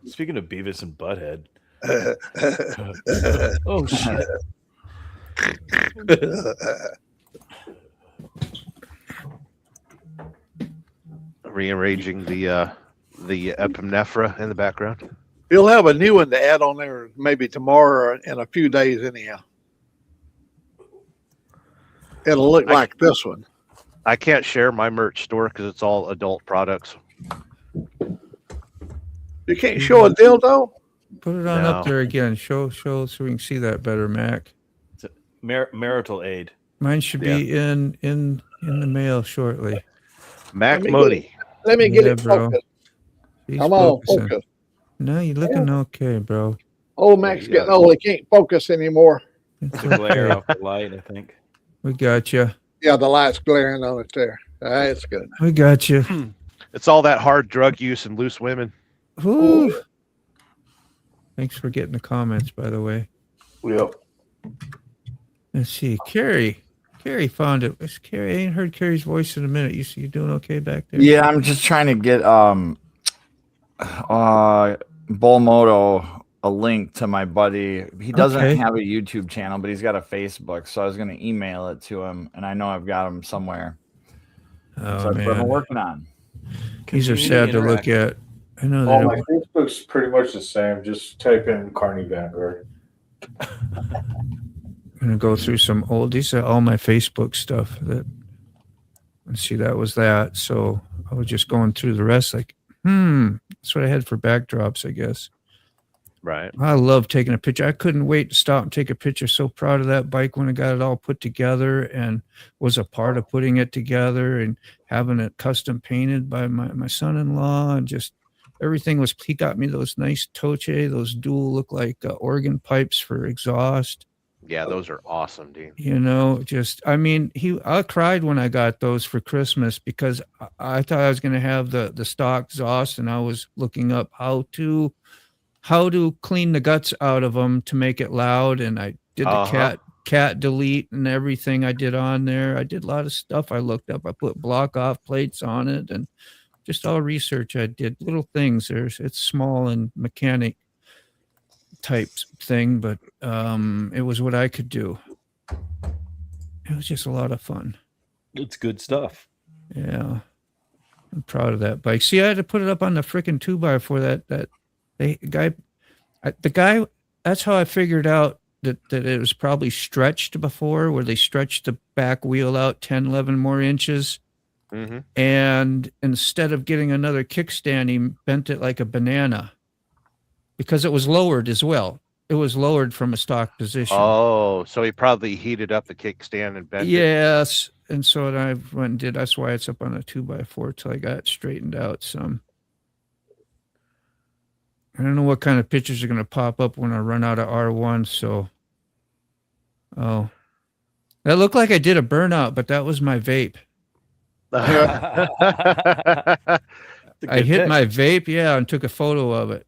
Speaking of Beavis and Butthead. Oh shit. Rearranging the epinephrine in the background. You'll have a new one to add on there maybe tomorrow or in a few days anyhow. It'll look like this one. I can't share my merch store because it's all adult products. You can't show a dildo? Put it on up there again. Show so we can see that better, Mac. It's a marital aid. Mine should be in the mail shortly. Mac Modi. Let me get it bro. focused. He's Come on, focusing. focus. No, you're looking okay, bro. Old Mac's getting old. He can't focus anymore. It's The glare okay. off the light, I think. We got you. Yeah, the light's glaring on it there. That's good. We got you. It's all that hard drug use and loose women. Woo. Thanks for getting the comments, by the way. Yep. Let's see. Carrie found it. Carrie, I ain't heard Carrie's voice in a minute. You doing okay back there? Yeah, I'm just trying to get Bull Moto a link to my buddy. He doesn't have a YouTube channel, but he's got a Facebook. So I was going to email it to him, and I know I've got him somewhere. Oh, so that's what I'm working on. These are sad to look at. I know that. My Facebook's pretty much the same. Just type in Carney Vanguard. I'm gonna go through some old. These are all my Facebook stuff. Let's see, that was that. So I was just going through the rest. Like, that's what I had for backdrops, I guess. Right. I love taking a picture. I couldn't wait to stop and take a picture. So proud of that bike when I got it all put together and was a part of putting it together and having it custom painted by my son-in-law, and just everything was. He got me those nice Toche, those dual look like organ pipes for exhaust. Yeah, those are awesome, dude. I cried when I got those for Christmas because I thought I was going to have the stock exhaust, and I was looking up how to clean the guts out of them to make it loud. And I did the cat delete and everything I did on there. I did a lot of stuff. I looked up, I put block off plates on it, and just all research I did, little things. It's small and mechanic type thing, but it was what I could do. It was just a lot of fun. It's good stuff. Yeah. I'm proud of that bike. See, I had to put it up on the freaking 2x4 that the guy, that's how I figured out that it was probably stretched before, where they stretched the back wheel out 10, 11 more inches. Mm-hmm. And instead of getting another kickstand, he bent it like a banana because it was lowered as well. It was lowered from a stock position. Oh, so he probably heated up the kickstand and bent it. Yes. And so I went and did. That's why it's up on a 2x4 till I got it straightened out some. I don't know what kind of pictures are going to pop up when I run out of R1. So, that looked like I did a burnout, but that was my vape. I hit my vape, and took a photo of it.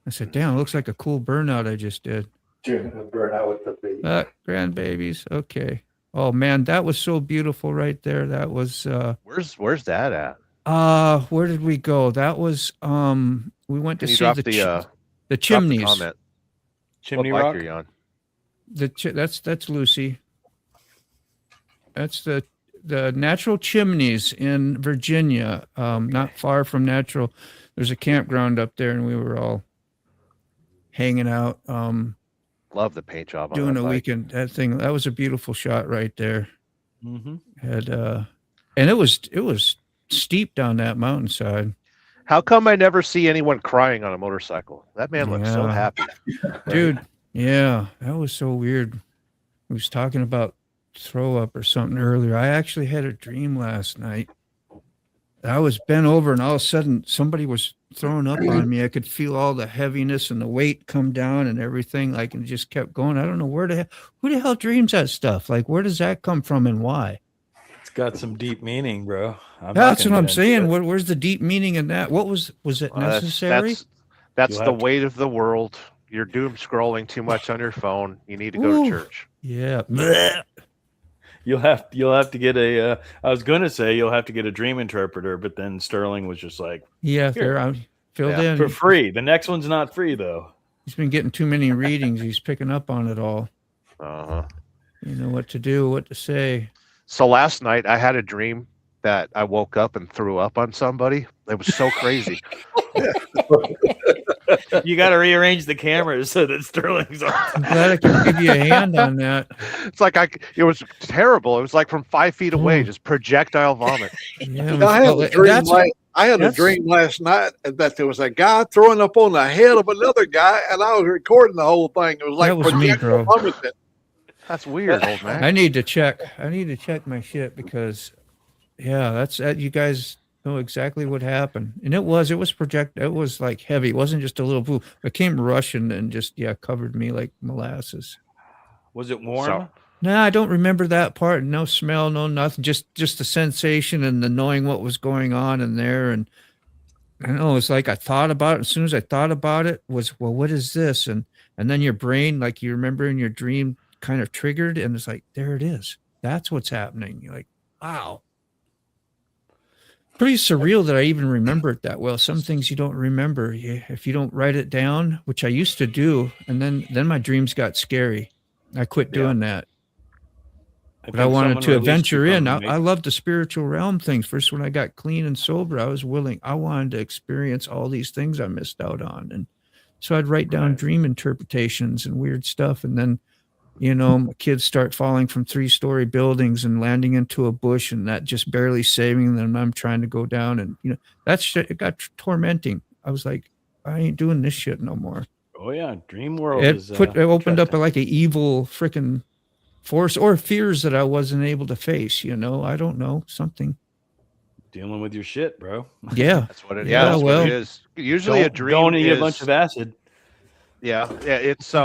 I said, damn, it looks like a cool burnout I just did. Burnout with the baby. Grandbabies. Okay. Oh man, that was so beautiful right there. That was where's that at? Where did we go? That was we went to see the chimneys. The Chimney what Rock. Bike are you on? That's Lucy. That's the natural chimneys in Virginia, not far from natural. There's a campground up there, and we were all hanging out. Love the paint job on doing that a bike. weekend. That was a beautiful shot right there. Mm-hmm. And it was steep down that mountainside. How come I never see anyone crying on a motorcycle? That man looks so happy. Dude, yeah, that was so weird. He was talking about throw up or something earlier. I actually had a dream last night. I was bent over, and all of a sudden somebody was throwing up on me. I could feel all the heaviness and the weight come down and everything. Like, and just kept going. I don't know who the hell dreams that stuff. Like, where does that come from and why? It's got some deep meaning, bro. That's what I'm saying. Where's the deep meaning in that? What was it Well, necessary? That's the weight of the world. You're doom scrolling too much on your phone. You need to go to church. Yeah. You'll have to get a. I was gonna say you'll have to get a dream interpreter, but then Sterling was just like, Yeah, "Here, I'm filled in for free." The next one's not free though. He's been getting too many readings. He's picking up on it all. Uh-huh. You know what to do, what to say. So last night I had a dream that I woke up and threw up on somebody. It was so crazy. You got to rearrange the cameras so that Sterling's on. I'm glad I can give you a hand on that. It's like it was terrible. It was like from 5 feet away, just projectile vomit. Yeah, I had a dream last night that there was a guy throwing up on the head of another guy, and I was recording the whole thing. It was like that was me, bro. vomiting. That's weird, old man. I need to check my shit because, yeah, that's you guys know exactly what happened, and it was projected. It was like heavy. It wasn't just a little poo. It came rushing and just covered me like molasses. Was it warm? No, I don't remember that part. No smell, no nothing. Just the sensation and the knowing what was going on in there. And I don't know, it's like I thought about it. As soon as I thought about it, was, well, what is this? And then your brain, like you remember in your dream, kind of triggered, and it's like, there it is. That's what's happening. You're like, wow. Pretty surreal that I even remember it that well. Some things you don't remember if you don't write it down, which I used to do, and then my dreams got scary. I quit doing that. But I wanted to venture in. I love the spiritual realm things. First, when I got clean and sober, I wanted to experience all these things I missed out on. And so I'd write down dream interpretations and weird stuff. And then, my kids start falling from 3-story buildings and landing into a bush, and that just barely saving them. I'm trying to go down, and that shit, it got tormenting. I was like, I ain't doing this shit no more. Oh yeah, dream world. It opened up like an evil freaking force or fears that I wasn't able to face. I don't know, something. Dealing with your shit, bro. Yeah, that's what it. Yeah, that's what it is. Usually, a dream don't eat is a bunch of acid. Yeah, it's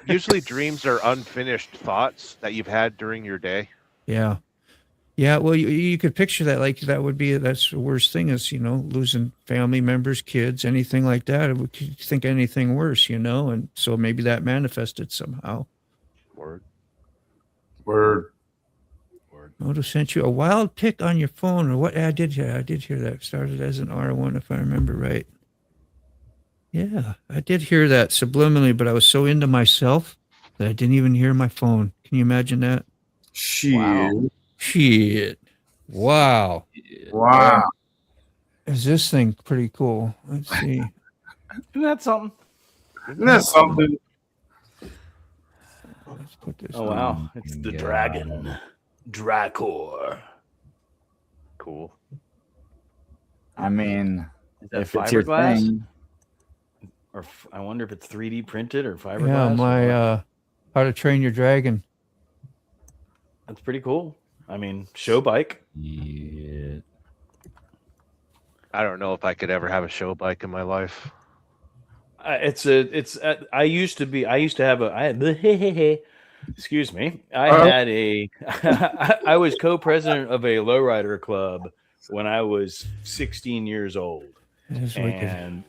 usually dreams are unfinished thoughts that you've had during your day. Yeah. Well, you could picture that, like that's the worst thing is losing family members, kids, anything like that. We could think anything worse, and so maybe that manifested somehow. Word. Moto sent you a wild pic on your phone, or what? I did hear that. Started as an R1, if I remember right. Yeah, I did hear that subliminally, but I was so into myself that I didn't even hear my phone. Can you imagine that? Shit. Wow. Is this thing pretty cool? Let's see. Isn't that something? Let's put this on. Wow. It's the dragon. Dracor. Cool. I mean, is that if it's your thing. Or I wonder if it's 3D printed or fiberglass. Yeah, my How to Train Your Dragon. That's pretty cool. I mean, show bike. Yeah. I don't know if I could ever have a show bike in my life. I used to have excuse me. I was co-president of a lowrider club when I was 16 years old. And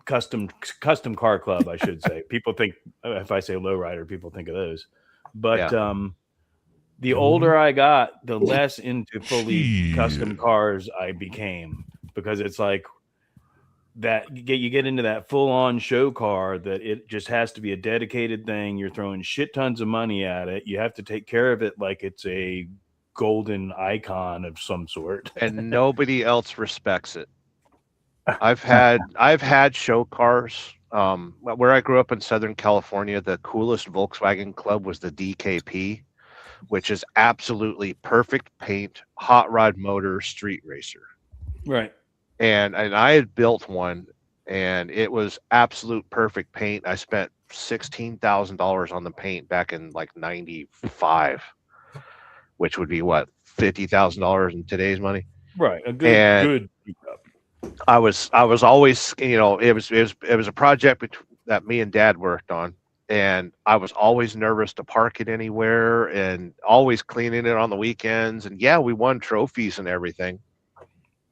custom car club, I should say. People think if I say lowrider, people think of those. But the older I got, the less into fully custom cars I became, because it's like that you get into that full-on show car that it just has to be a dedicated thing. You're throwing shit tons of money at it. You have to take care of it like it's a golden icon of some sort, and nobody else respects it. I've had show cars. Where I grew up in Southern California, the coolest Volkswagen club was the DKP, which is absolutely perfect paint, hot rod motor, street racer. Right. And I had built one, and it was absolute perfect paint. I spent $16,000 on the paint back in like '95, which would be what, $50,000 in today's money. Right. A good And good pickup. I was always, you know, it was a project that me and Dad worked on, and I was always nervous to park it anywhere, and always cleaning it on the weekends. And yeah, we won trophies and everything,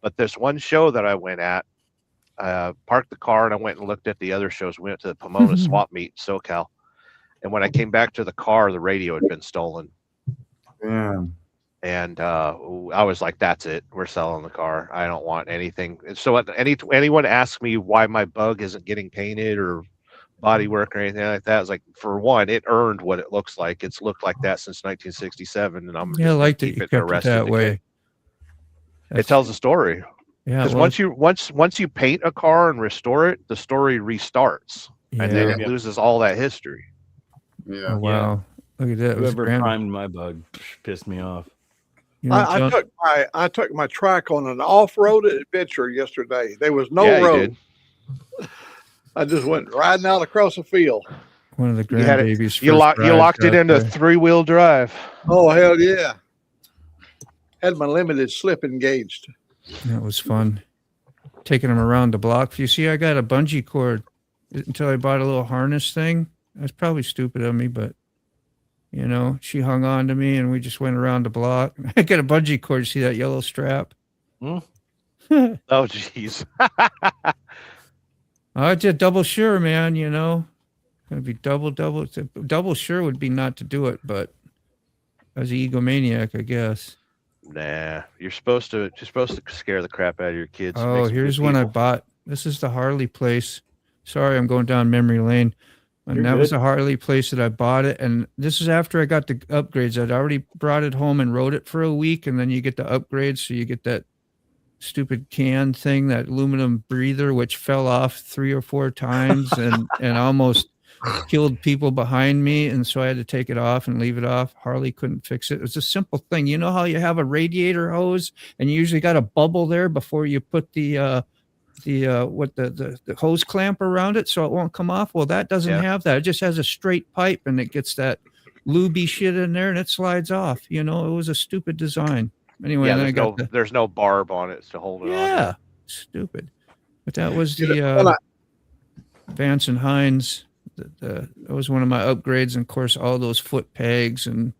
but this one show that I went at, parked the car and I went and looked at the other shows. We went to the Pomona Swap Meet in SoCal, and when I came back to the car, the radio had been stolen. Yeah. And I was like, "That's it. We're selling the car. I don't want anything." And so, anyone asks me why my Bug isn't getting painted or body work or anything like that, I was like, for one, it earned what it looks like. It's looked like that since 1967, and I'm Yeah, I just like that keep you it the kept it rest of that the way. It tells a story. Yeah, Because well, once you paint a car and restore it, the story restarts, and then yeah. it loses all that history. Yeah. Oh, wow. Look at that. It was Whoever grand. primed my Bug pissed me off. You know, I John- took my track on an off-road adventure yesterday. There was no Yeah, you road. did. I just went riding out across the field. one of the You had it. grandbabies. You locked it into 3-wheel drive. Oh hell yeah! Had my limited slip engaged. That was fun. Taking them around the block. You see, I got a bungee cord until I bought a little harness thing. That's probably stupid of me, but you know, she hung on to me and we just went around the block. I got a bungee cord. See that yellow strap? Oh, jeez. I did double sure, man. You know, gonna be double sure would be not to do it, but as an egomaniac, I guess. Nah, you're supposed to scare the crap out of your kids. Oh, here's one I bought. This is the Harley place. Sorry, I'm going down memory lane. And You're that was good. the Harley place that I bought it. And this is after I got the upgrades. I'd already brought it home and rode it for a week. And then you get the upgrades. So you get that stupid can thing, that aluminum breather, which fell off 3 or 4 times and almost killed people behind me. And so I had to take it off and leave it off. Harley couldn't fix it. It was a simple thing. You know how you have a radiator hose and you usually got a bubble there before you put the hose clamp around it so it won't come off? Well, that doesn't have that. It just has a straight pipe and it gets that lubey shit in there and it slides off. You know, it was a stupid design. Anyway, Yeah, then there's no barb on it to hold it on. Yeah, stupid. But that was the Vance and Hines. That was one of my upgrades. And of course, all those foot pegs and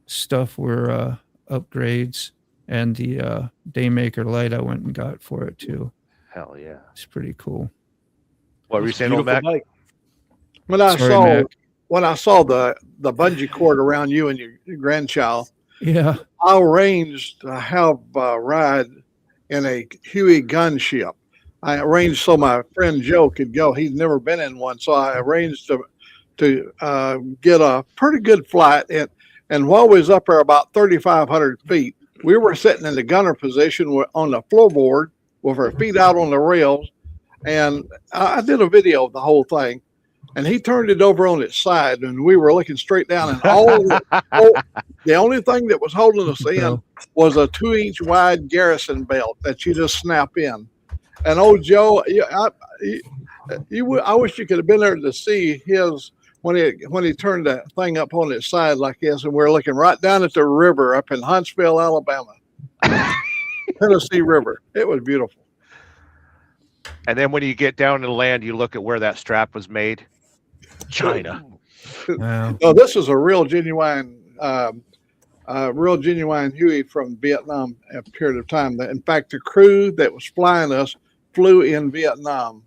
stuff were upgrades. And the Daymaker light I went and got for it too. Hell yeah. It's pretty cool. What were you saying, old Mac? When I Sorry, saw the bungee cord around you and your grandchild, yeah, I arranged to have a ride in a Huey gunship. I arranged so my friend Joe could go. He's never been in one, so I arranged to get a pretty good flight. And while we was up there about 3,500 feet, we were sitting in the gunner position on the floorboard with our feet out on the rails. And I did a video of the whole thing. And he turned it over on its side, and we were looking straight down. And the only thing that was holding us in was a 2-inch wide garrison belt that you just snap in. And old Joe, I wish you could have been there to see his when he turned that thing up on its side like this, and we're looking right down at the river up in Huntsville, Alabama, Tennessee River. It was beautiful. And then when you get down to the land, you look at where that strap was made. China. Wow. No, this is a real genuine Huey from Vietnam a period of time. In fact, the crew that was flying us flew in Vietnam.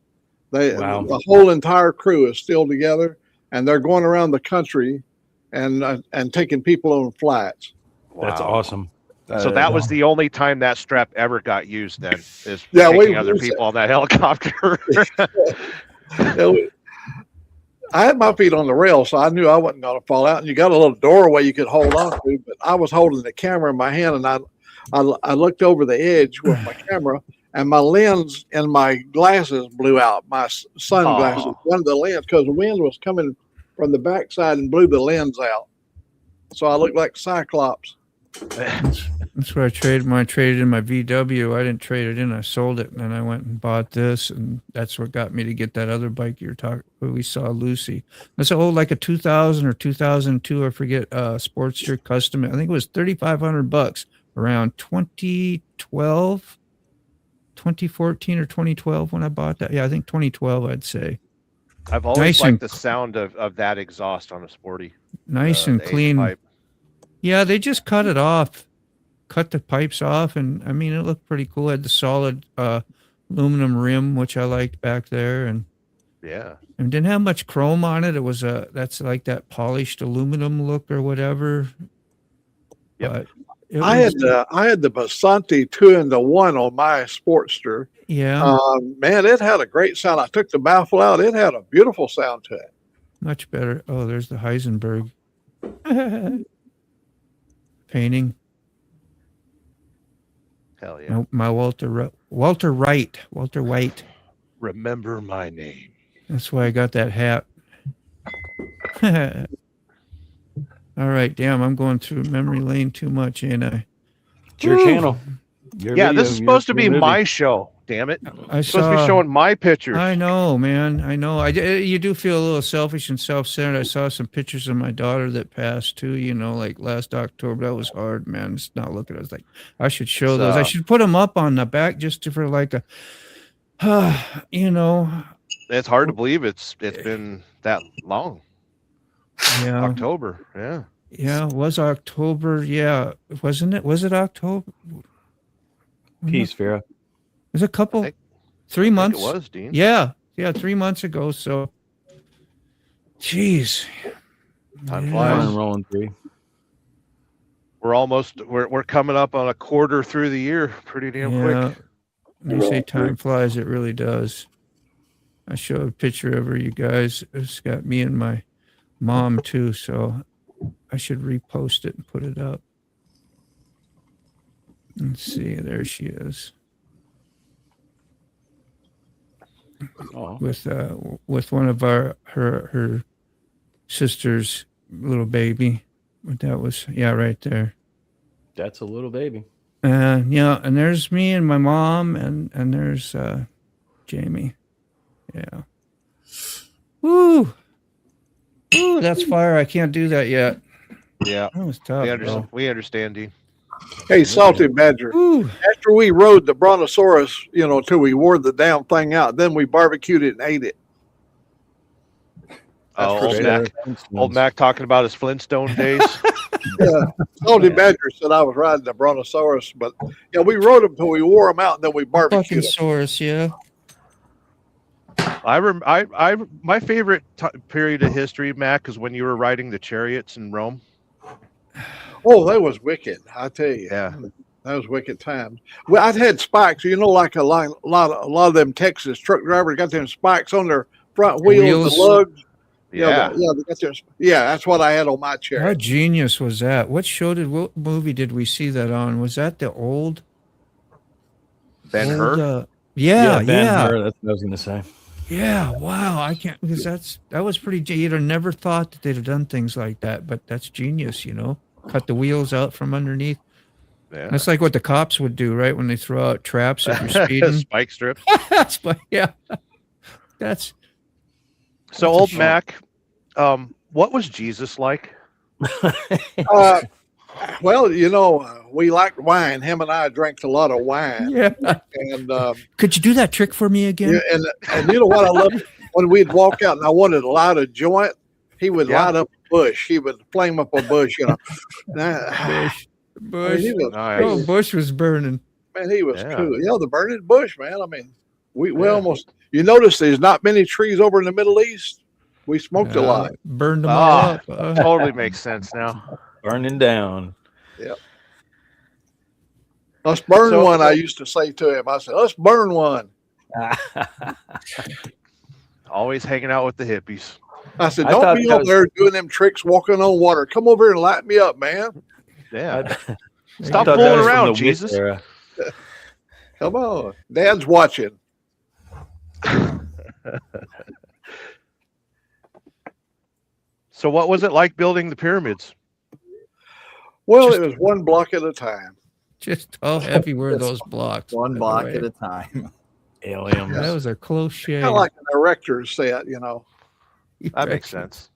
The whole entire crew is still together, and they're going around the country and taking people on flights. That's awesome. So that was the only time that strap ever got used then, is Yeah, taking other people on that helicopter. I had my feet on the rail, so I knew I wasn't going to fall out. And you got a little doorway you could hold on to, but I was holding the camera in my hand, and I looked over the edge with my camera, and my lens and my glasses blew out. My sunglasses, one of the lens, because the wind was coming from the backside and blew the lens out. So I looked like Cyclops. That's what I traded. When I traded in my VW, I didn't trade it in. I sold it, and then I went and bought this, and that's what got me to get that other bike you're talking. We saw Lucy. That's an old, like a 2000 or 2002, I forget, Sportster Custom. I think it was $3,500. around 2012, 2014 or 2012 when I bought that. Yeah, I think 2012, I'd say. I've always Nice liked and- the sound of that exhaust on a sporty. Nice and the H clean. pipe. Yeah, they just cut it off, cut the pipes off, and I mean, it looked pretty cool. It had the solid aluminum rim, which I liked back there, and Yeah. didn't have much chrome on it. It was that's like that polished aluminum look or whatever. Yep. But it I was- had the Basanti 2-in-1 on my Sportster. yeah, Man, it had a great sound. I took the baffle out. It had a beautiful sound to it. much better. Oh, there's the Heisenberg painting. Hell yeah. My Walter White. Remember my name. That's why I got that hat. All right, damn, I'm going through memory lane too much, ain't I? It's your Woo. channel. Your Yeah, video, this is your- supposed to be your movie. my show. Damn it. I It's supposed to be showing my pictures. I know, man. I know. You do feel a little selfish and self-centered. I saw some pictures of my daughter that passed too. You know, like last October. That was hard, man. Just not looking. I was like, I should show those. I should put them up on the back just for like a, you know. It's hard to believe it's been that long. Yeah. October. Yeah. Yeah, it was October. Yeah, wasn't it? Was it October? Peace, Farrah. It was a couple, I 3 months. It was, Dean. Yeah, 3 months ago. So, jeez, Time Yeah. flies. I'm rolling 3. We're coming up on a quarter through the year pretty damn quick. When you say time flies, it really does. I showed a picture of her, you guys. It's got me and my mom too, so I should repost it and put it up. Let's see, there she is. Oh, With one of her sister's little baby. But that was right there. that's a little baby. Yeah, and there's me and my mom, and there's Jamie. Yeah. Woo! Ooh, that's fire. I can't do that yet. Yeah. That was tough. We understand, Dean. Hey, Salty Badger. Ooh. After we rode the Brontosaurus, till we wore the damn thing out, then we barbecued it and ate it. Oh, for old Mac talking about his Flintstone days. Yeah, Salty Badger said I was riding the Brontosaurus, but we rode them till we wore them out, and then we barbecued Fucking them. Saurus, yeah. My favorite period of history, Mac, is when you were riding the chariots in Rome. Oh, that was wicked! I tell you, Yeah. that was wicked times. Well, I'd had spikes, like a lot of them Texas truck drivers got them spikes on their front wheels, the lugs. Yeah. They got their, that's what I had on my chair. How genius was that? What movie did we see that on? Was that the old Ben-Hur? Yeah, Ben-Hur, that's what I was going to say. Yeah, wow. I can't, because that was pretty, you'd have never thought that they'd have done things like that, but that's genius, cut the wheels out from underneath. Yeah. That's like what the cops would do, right? When they throw out traps if you're speeding. Spike strips. Yeah. That's So, a old shame. Mac, what was Jesus like? Well, we liked wine. Him and I drank a lot of wine. Yeah. And Could you do that trick for me again? yeah, and you know what I love? When we'd walk out and I wanted to light a joint, he would light up a bush. He would flame up a bush, Bush. he was, Nice. Bush was burning. man, he was Yeah. cool. The burning bush, man. I mean, we almost. You notice there's not many trees over in the Middle East. We smoked a lot. Burned them all Ah, up. totally makes sense now. Burning down. Let's burn So- one. I used to say to him. I said, "Let's burn one." Always hanging out with the hippies. I said, I "Don't thought be that over was- there doing them tricks, walking on water. Come over here and light me up, man. Yeah. I Stop thought that fooling was from around, the Wick Jesus. era. Come on, Dad's watching." So, what was it like building the pyramids? Well, it was one block at a time. Just how heavy were those blocks? One by the block way? at a time. Aliens. That was a close shave. Kind of like an erector's set, That makes sense.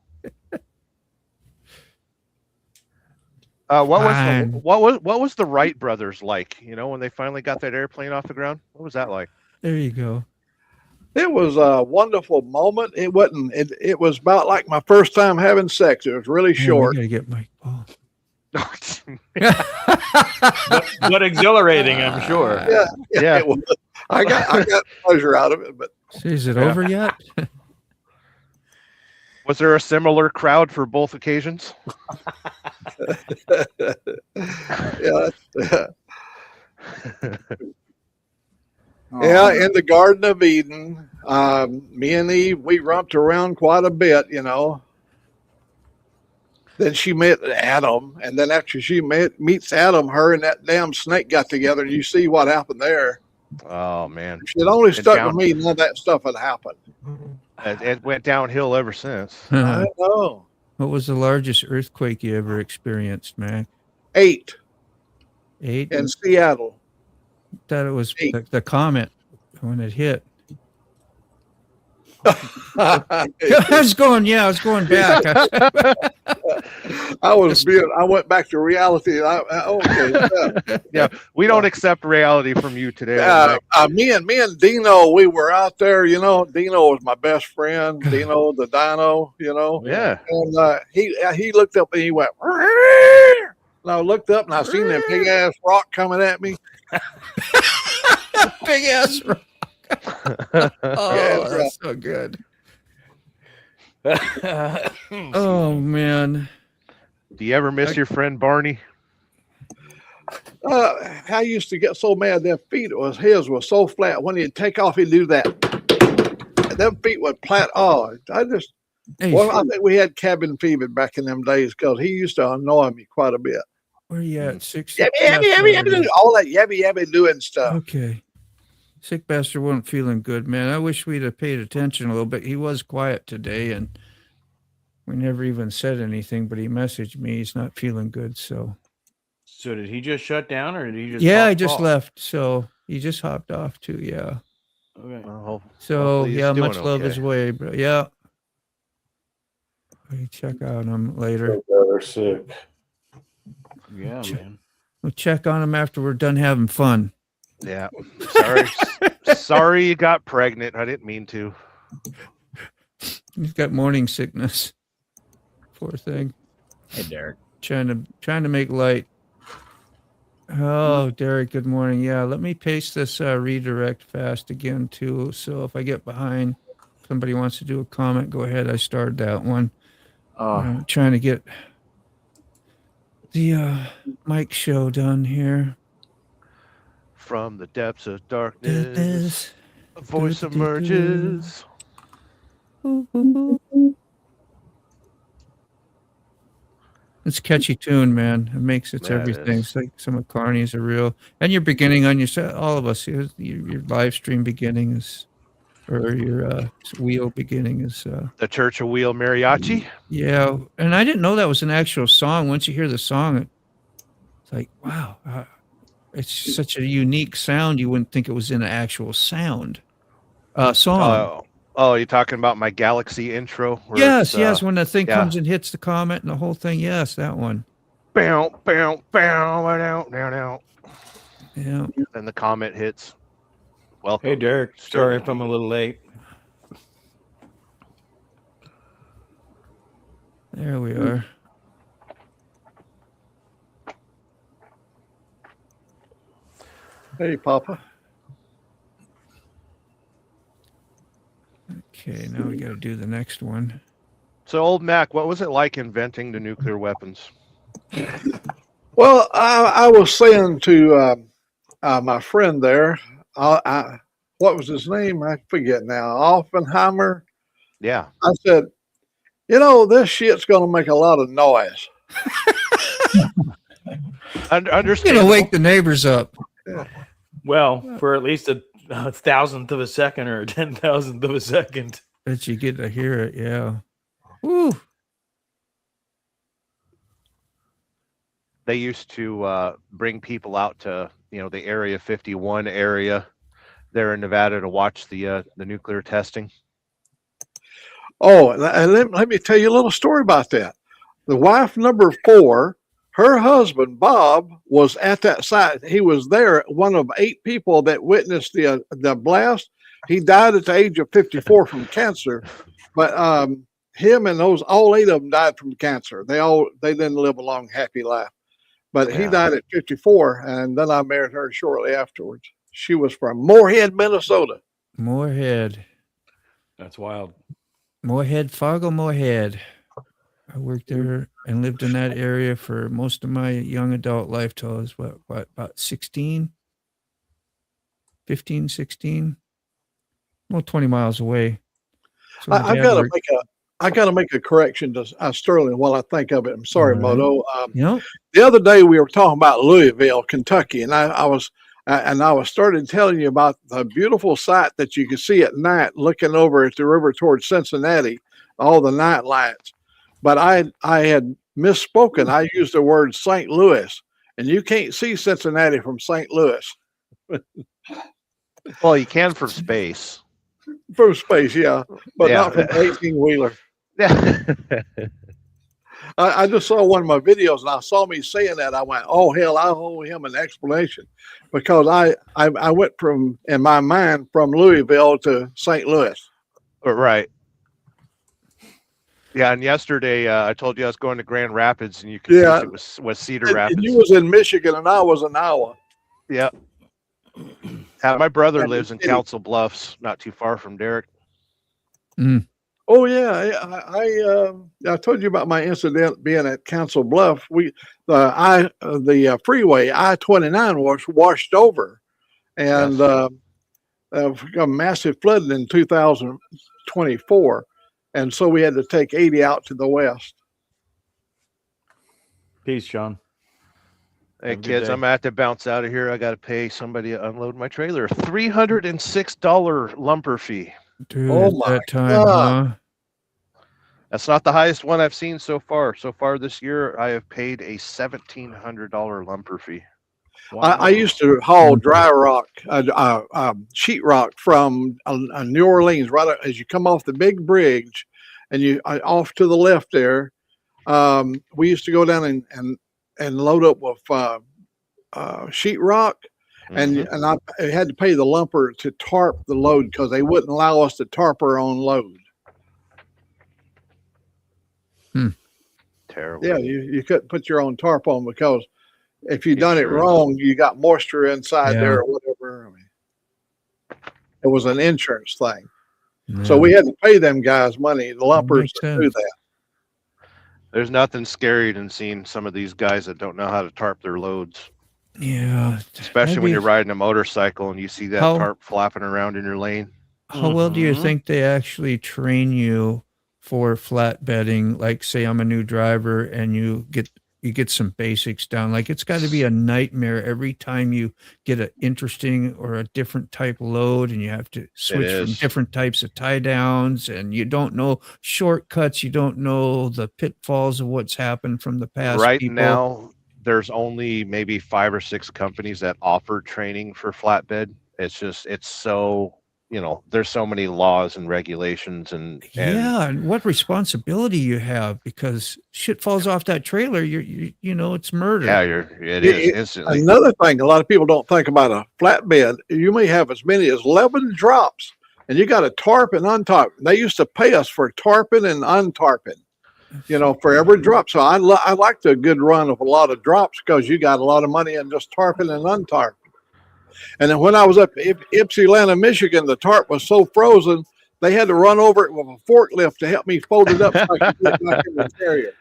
Fine. What was the Wright brothers like? You know, when they finally got that airplane off the ground, what was that like? There you go. It was a wonderful moment. It wasn't. It was about like my first time having sex. It was really Yeah, short. we gotta get Mike Paul. But exhilarating, I'm sure. Yeah. It was. I got pleasure out of it, but Is it over yet? Was there a similar crowd for both occasions? yeah. Yeah, in the Garden of Eden, me and Eve, we romped around quite a bit, you know. Then she met Adam, and then after she meets Adam, her and that damn snake got together, and you see what happened there. Oh man, If she'd only stuck with me, none of that stuff had happened. It went downhill ever since. I know. What was the largest earthquake you ever experienced, Mac? 8 8? in Seattle. Thought it was the comet when it hit. I was going back. I went back to reality. Okay. Yeah, we don't accept reality from you today. Me and Dino, we were out there. You know, Dino was my best friend. Dino the Dino. You know. Yeah. And he looked up and he went. And I looked up and I seen that big ass rock coming at me. Big ass rock. Oh, that's so good. Oh man. Do you ever miss your friend Barney? I used to get so mad. His was so flat. When he'd take off, he'd do that. And them feet would plat. Oh, I think we had cabin fever back in them days because he used to annoy me quite a bit. Where you at? 6. Yabby, all that yabby doing stuff. Okay. Sick bastard wasn't feeling good, man. I wish we'd have paid attention a little bit. He was quiet today, and we never even said anything, but he messaged me. He's not feeling good, so. So did he just shut down, or did he just? Yeah, he just left. So he just hopped off too. Yeah. Okay. So yeah, much love his way, but yeah. We check on him later. They're sick. Yeah, man. We'll check on him after we're done having fun. Yeah. Sorry you got pregnant. I didn't mean to. He's got morning sickness. Poor thing. Hey, Derek. Trying to make light. Oh, Derek, good morning. Yeah, let me paste this redirect fast again, too. So if I get behind, somebody wants to do a comment, go ahead. I started that one. I'm trying to get the Mike show done here. From the depths of darkness, a voice emerges. It's a catchy tune, man. It makes it's everything. It's like some of CARNY'S are real. And your beginning on your set, all of us, your live stream beginning is, or your wheel beginning is. The Church of Wheel Mariachi? Yeah. And I didn't know that was an actual song. Once you hear the song, it's like, wow. It's such a unique sound. You wouldn't think it was in an actual song. Oh, you're talking about my Galaxy intro? Yes. When the thing comes and hits the comet and the whole thing. Yes, that one. Bow, bow, bow, down. Yeah. And the comet hits. Welcome. Hey, Derek. Sorry if I'm a little late. There we are. Hey, Papa. Okay, now we got to do the next one. So, old Mac, what was it like inventing the nuclear weapons? Well, I was saying to my friend there, what was his name? I forget now. Oppenheimer. Yeah. I said, this shit's going to make a lot of noise. Understand. Gonna wake the neighbors up. Yeah. Well, for at least a 1,000th of a second or a 10,000th of a second. Bet you get to hear it, yeah. Woo. They used to bring people out to, the Area 51 area there in Nevada to watch the nuclear testing. Oh, let me tell you a little story about that. The wife number 4 Her husband, Bob, was at that site. He was there, one of 8 people that witnessed the blast. He died at the age of 54 from cancer, but him and all 8 of them died from cancer. They didn't live a long, happy life. But he died at 54, and then I married her shortly afterwards. She was from Moorhead, Minnesota. Moorhead. That's wild. Moorhead, Fargo, Moorhead. I worked there and lived in that area for most of my young adult life till I was about 16, 15, 16, well, 20 miles away. So I got to make a correction to Sterling while I think of it. I'm sorry, Moto. The other day we were talking about Louisville, Kentucky, and I was started telling you about the beautiful sight that you can see at night looking over at the river towards Cincinnati, all the night lights. But I had misspoken. I used the word St. Louis, and you can't see Cincinnati from St. Louis. Well, you can from space. From space, yeah, but not from 18-wheeler. I just saw one of my videos, and I saw me saying that. I went, "Oh hell!" I owe him an explanation because I went from, in my mind, from Louisville to St. Louis. Right. Yeah, and yesterday I told you I was going to Grand Rapids, and you could see it was Cedar Rapids. And you was in Michigan, and I was in Iowa. Yeah. My brother lives in Council Bluffs, not too far from Derek. Mm. Oh yeah, I told you about my incident being at Council Bluff. The freeway I-29 was washed over, and a massive flooding in 2024, and so we had to take 80 out to the west. Peace, Sean. Hey kids, I'm gonna have to bounce out of here. I got to pay somebody to unload my trailer. $306 lumper fee. Dude, oh my that time, God. huh? That's not the highest one I've seen so far. So far this year, I have paid a $1,700 lumper fee. Wow. I used to haul dry rock, sheet rock from New Orleans, right as you come off the big bridge, and you off to the left there. We used to go down and load up with sheet rock, and I had to pay the lumper to tarp the load because they wouldn't allow us to tarp our own load. Terrible. Yeah, you couldn't put your own tarp on because if you done it wrong, you got moisture inside there or whatever. I mean, it was an insurance thing. So we had to pay them guys money, the lumpers, to do that. There's nothing scary than seeing some of these guys that don't know how to tarp their loads. Yeah. Especially when you're riding a motorcycle and you see that tarp flapping around in your lane. How well do you think they actually train you for flatbedding? Like, say I'm a new driver and you get some basics down. Like, it's got to be a nightmare every time you get an interesting or a different type load, and you have to switch from different types of tie downs, and you don't know shortcuts. You don't know the pitfalls of what's happened from the past. Right now, there's only maybe 5 or 6 companies that offer training for flatbed. It's so, there's so many laws and regulations and what responsibility you have, because shit falls off that trailer, it's murder. Yeah, it is instantly. Another thing a lot of people don't think about a flatbed, you may have as many as 11 drops, and you got to tarp and untarp. They used to pay us for tarping and untarping, for every drop. So I liked a good run of a lot of drops because you got a lot of money in just tarping and untarping. And then when I was up in Ypsilanti, Michigan, the tarp was so frozen, they had to run over it with a forklift to help me fold it up so I could get back in the carrier.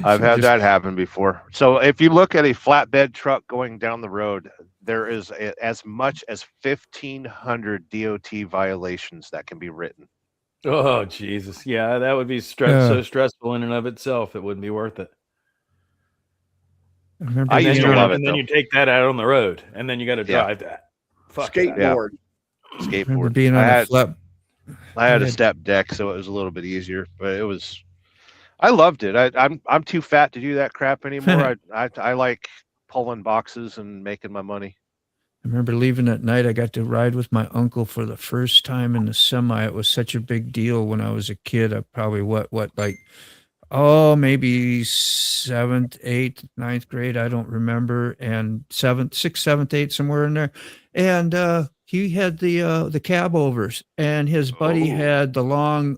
I've had that happen before. So if you look at a flatbed truck going down the road, there is as much as 1,500 DOT violations that can be written. Oh, Jesus. Yeah, that would be so stressful in and of itself. It wouldn't be worth it. I used to love it. And then you take that out on the road, and then you got to drive that. Fuck skateboard. Skateboard. Being on a flap. I had a step deck, so it was a little bit easier, but I loved it. I'm too fat to do that crap anymore. I like pulling boxes and making my money. I remember leaving at night. I got to ride with my uncle for the first time in the semi. It was such a big deal when I was a kid. I probably like Oh, maybe 7th, 8th, 9th grade. I don't remember. And 7th, 6th, 7th, 8th, somewhere in there. And he had the cab overs, and his buddy had the long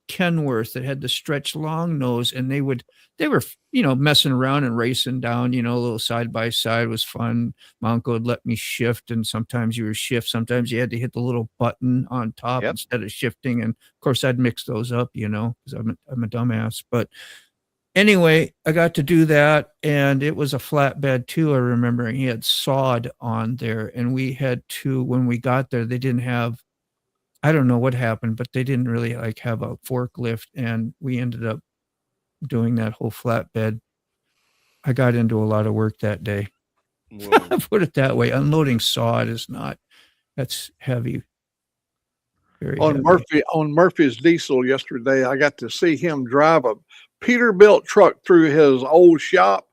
Kenworth that had the stretched long nose, and they were messing around and racing down, a little side by side. Was fun. My uncle would let me shift, and sometimes you were shift, sometimes you had to hit the little button on top instead of shifting. And of course I'd mix those up, because I'm a dumbass. But anyway, I got to do that, and it was a flatbed too. I remember he had sod on there, and we had to, when we got there, they didn't have, I don't know what happened, but they didn't really have a forklift, and we ended up doing that whole flatbed. I got into a lot of work that day. Put it that way. Unloading sod that's heavy. Very heavy. On Murphy's diesel yesterday, I got to see him drive a Peterbilt truck through his old shop.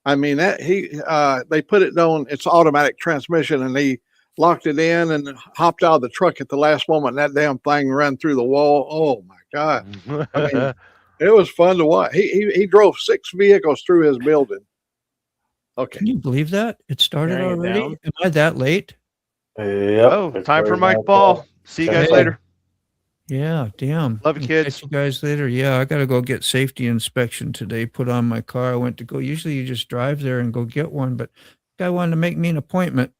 I mean, they put it on, it's automatic transmission, and he locked it in and hopped out of the truck at the last moment, and that damn thing ran through the wall. Oh my God. I mean, it was fun to watch. He drove 6 vehicles through his building. Okay. Can you believe that? It started already? Am I that late? Yep. Oh, time for Mike Ball. See you guys later. Yeah, damn. Love you, kids. Catch you guys later. Yeah, I got to go get safety inspection today. Put on my car. I went to go. Usually you just drive there and go get one, but guy wanted to make me an appointment,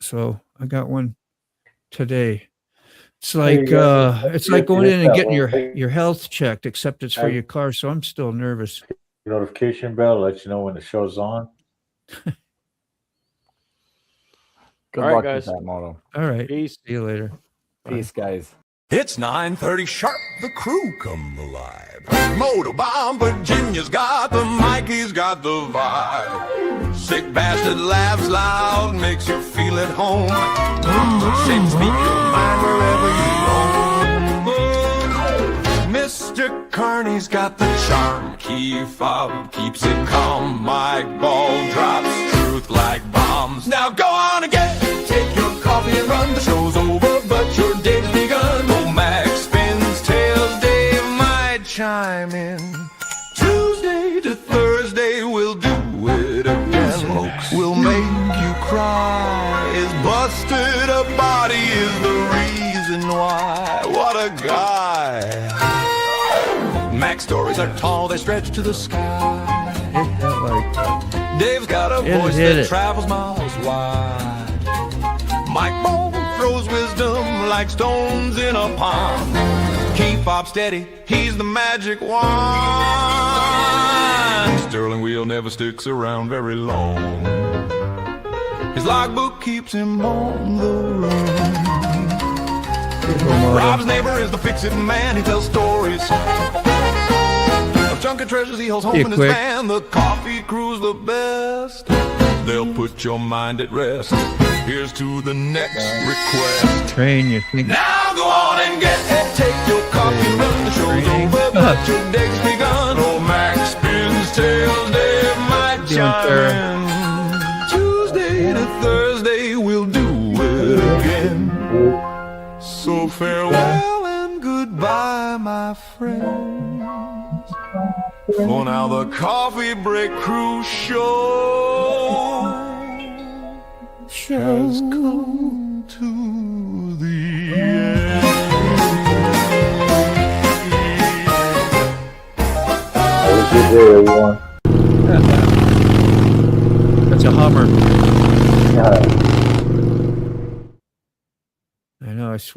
so I got one today. It's like going in and getting your health checked, except it's for your car. So I'm still nervous. Notification bell lets you know when the show's on. Good All right, luck guys. with that, Moto. All right. Peace. See you later. Peace, guys. It's 9:30 sharp, the crew come alive. Motobomb, Virginia's got the mic, he's got the vibe. Sick bastard laughs loud, makes you feel at home. Same speak your mind wherever you roam. Mr. Carney's got the charm, key fob keeps it calm. Mike Ball drops truth like bombs. Now go on again, take your coffee and run. The show's over, but your day's begun. No Max spins tails, Dave might chime in. Tuesday to Thursday, we'll do it again. We'll make you cry. Is busted a body is the reason why. What a guy. Max stories are tall, they stretch to the sky. Dave's got a voice that travels miles wide. Mike Ball throws wisdom like stones in a pond. Keep up steady, he's the magic wand. Sterling wheel never sticks around very long. His logbook keeps him on the run. Rob's neighbor is the fix-it man, he tells stories of junk and treasures he holds home in his van. The coffee crew's the best, they'll put your mind at rest. Here's to the next request. Train you think. Now go on and get it. Take your coffee, run. The show's over, but your day's begun. Oh, Max spins tails, Dave might chime in. Tuesday to Thursday, we'll do it again. So farewell and goodbye, my friends. For now, the Coffee Break Crew show has come to the end. Have a good day, everyone. That's a Hummer. Yeah. I know, I swear.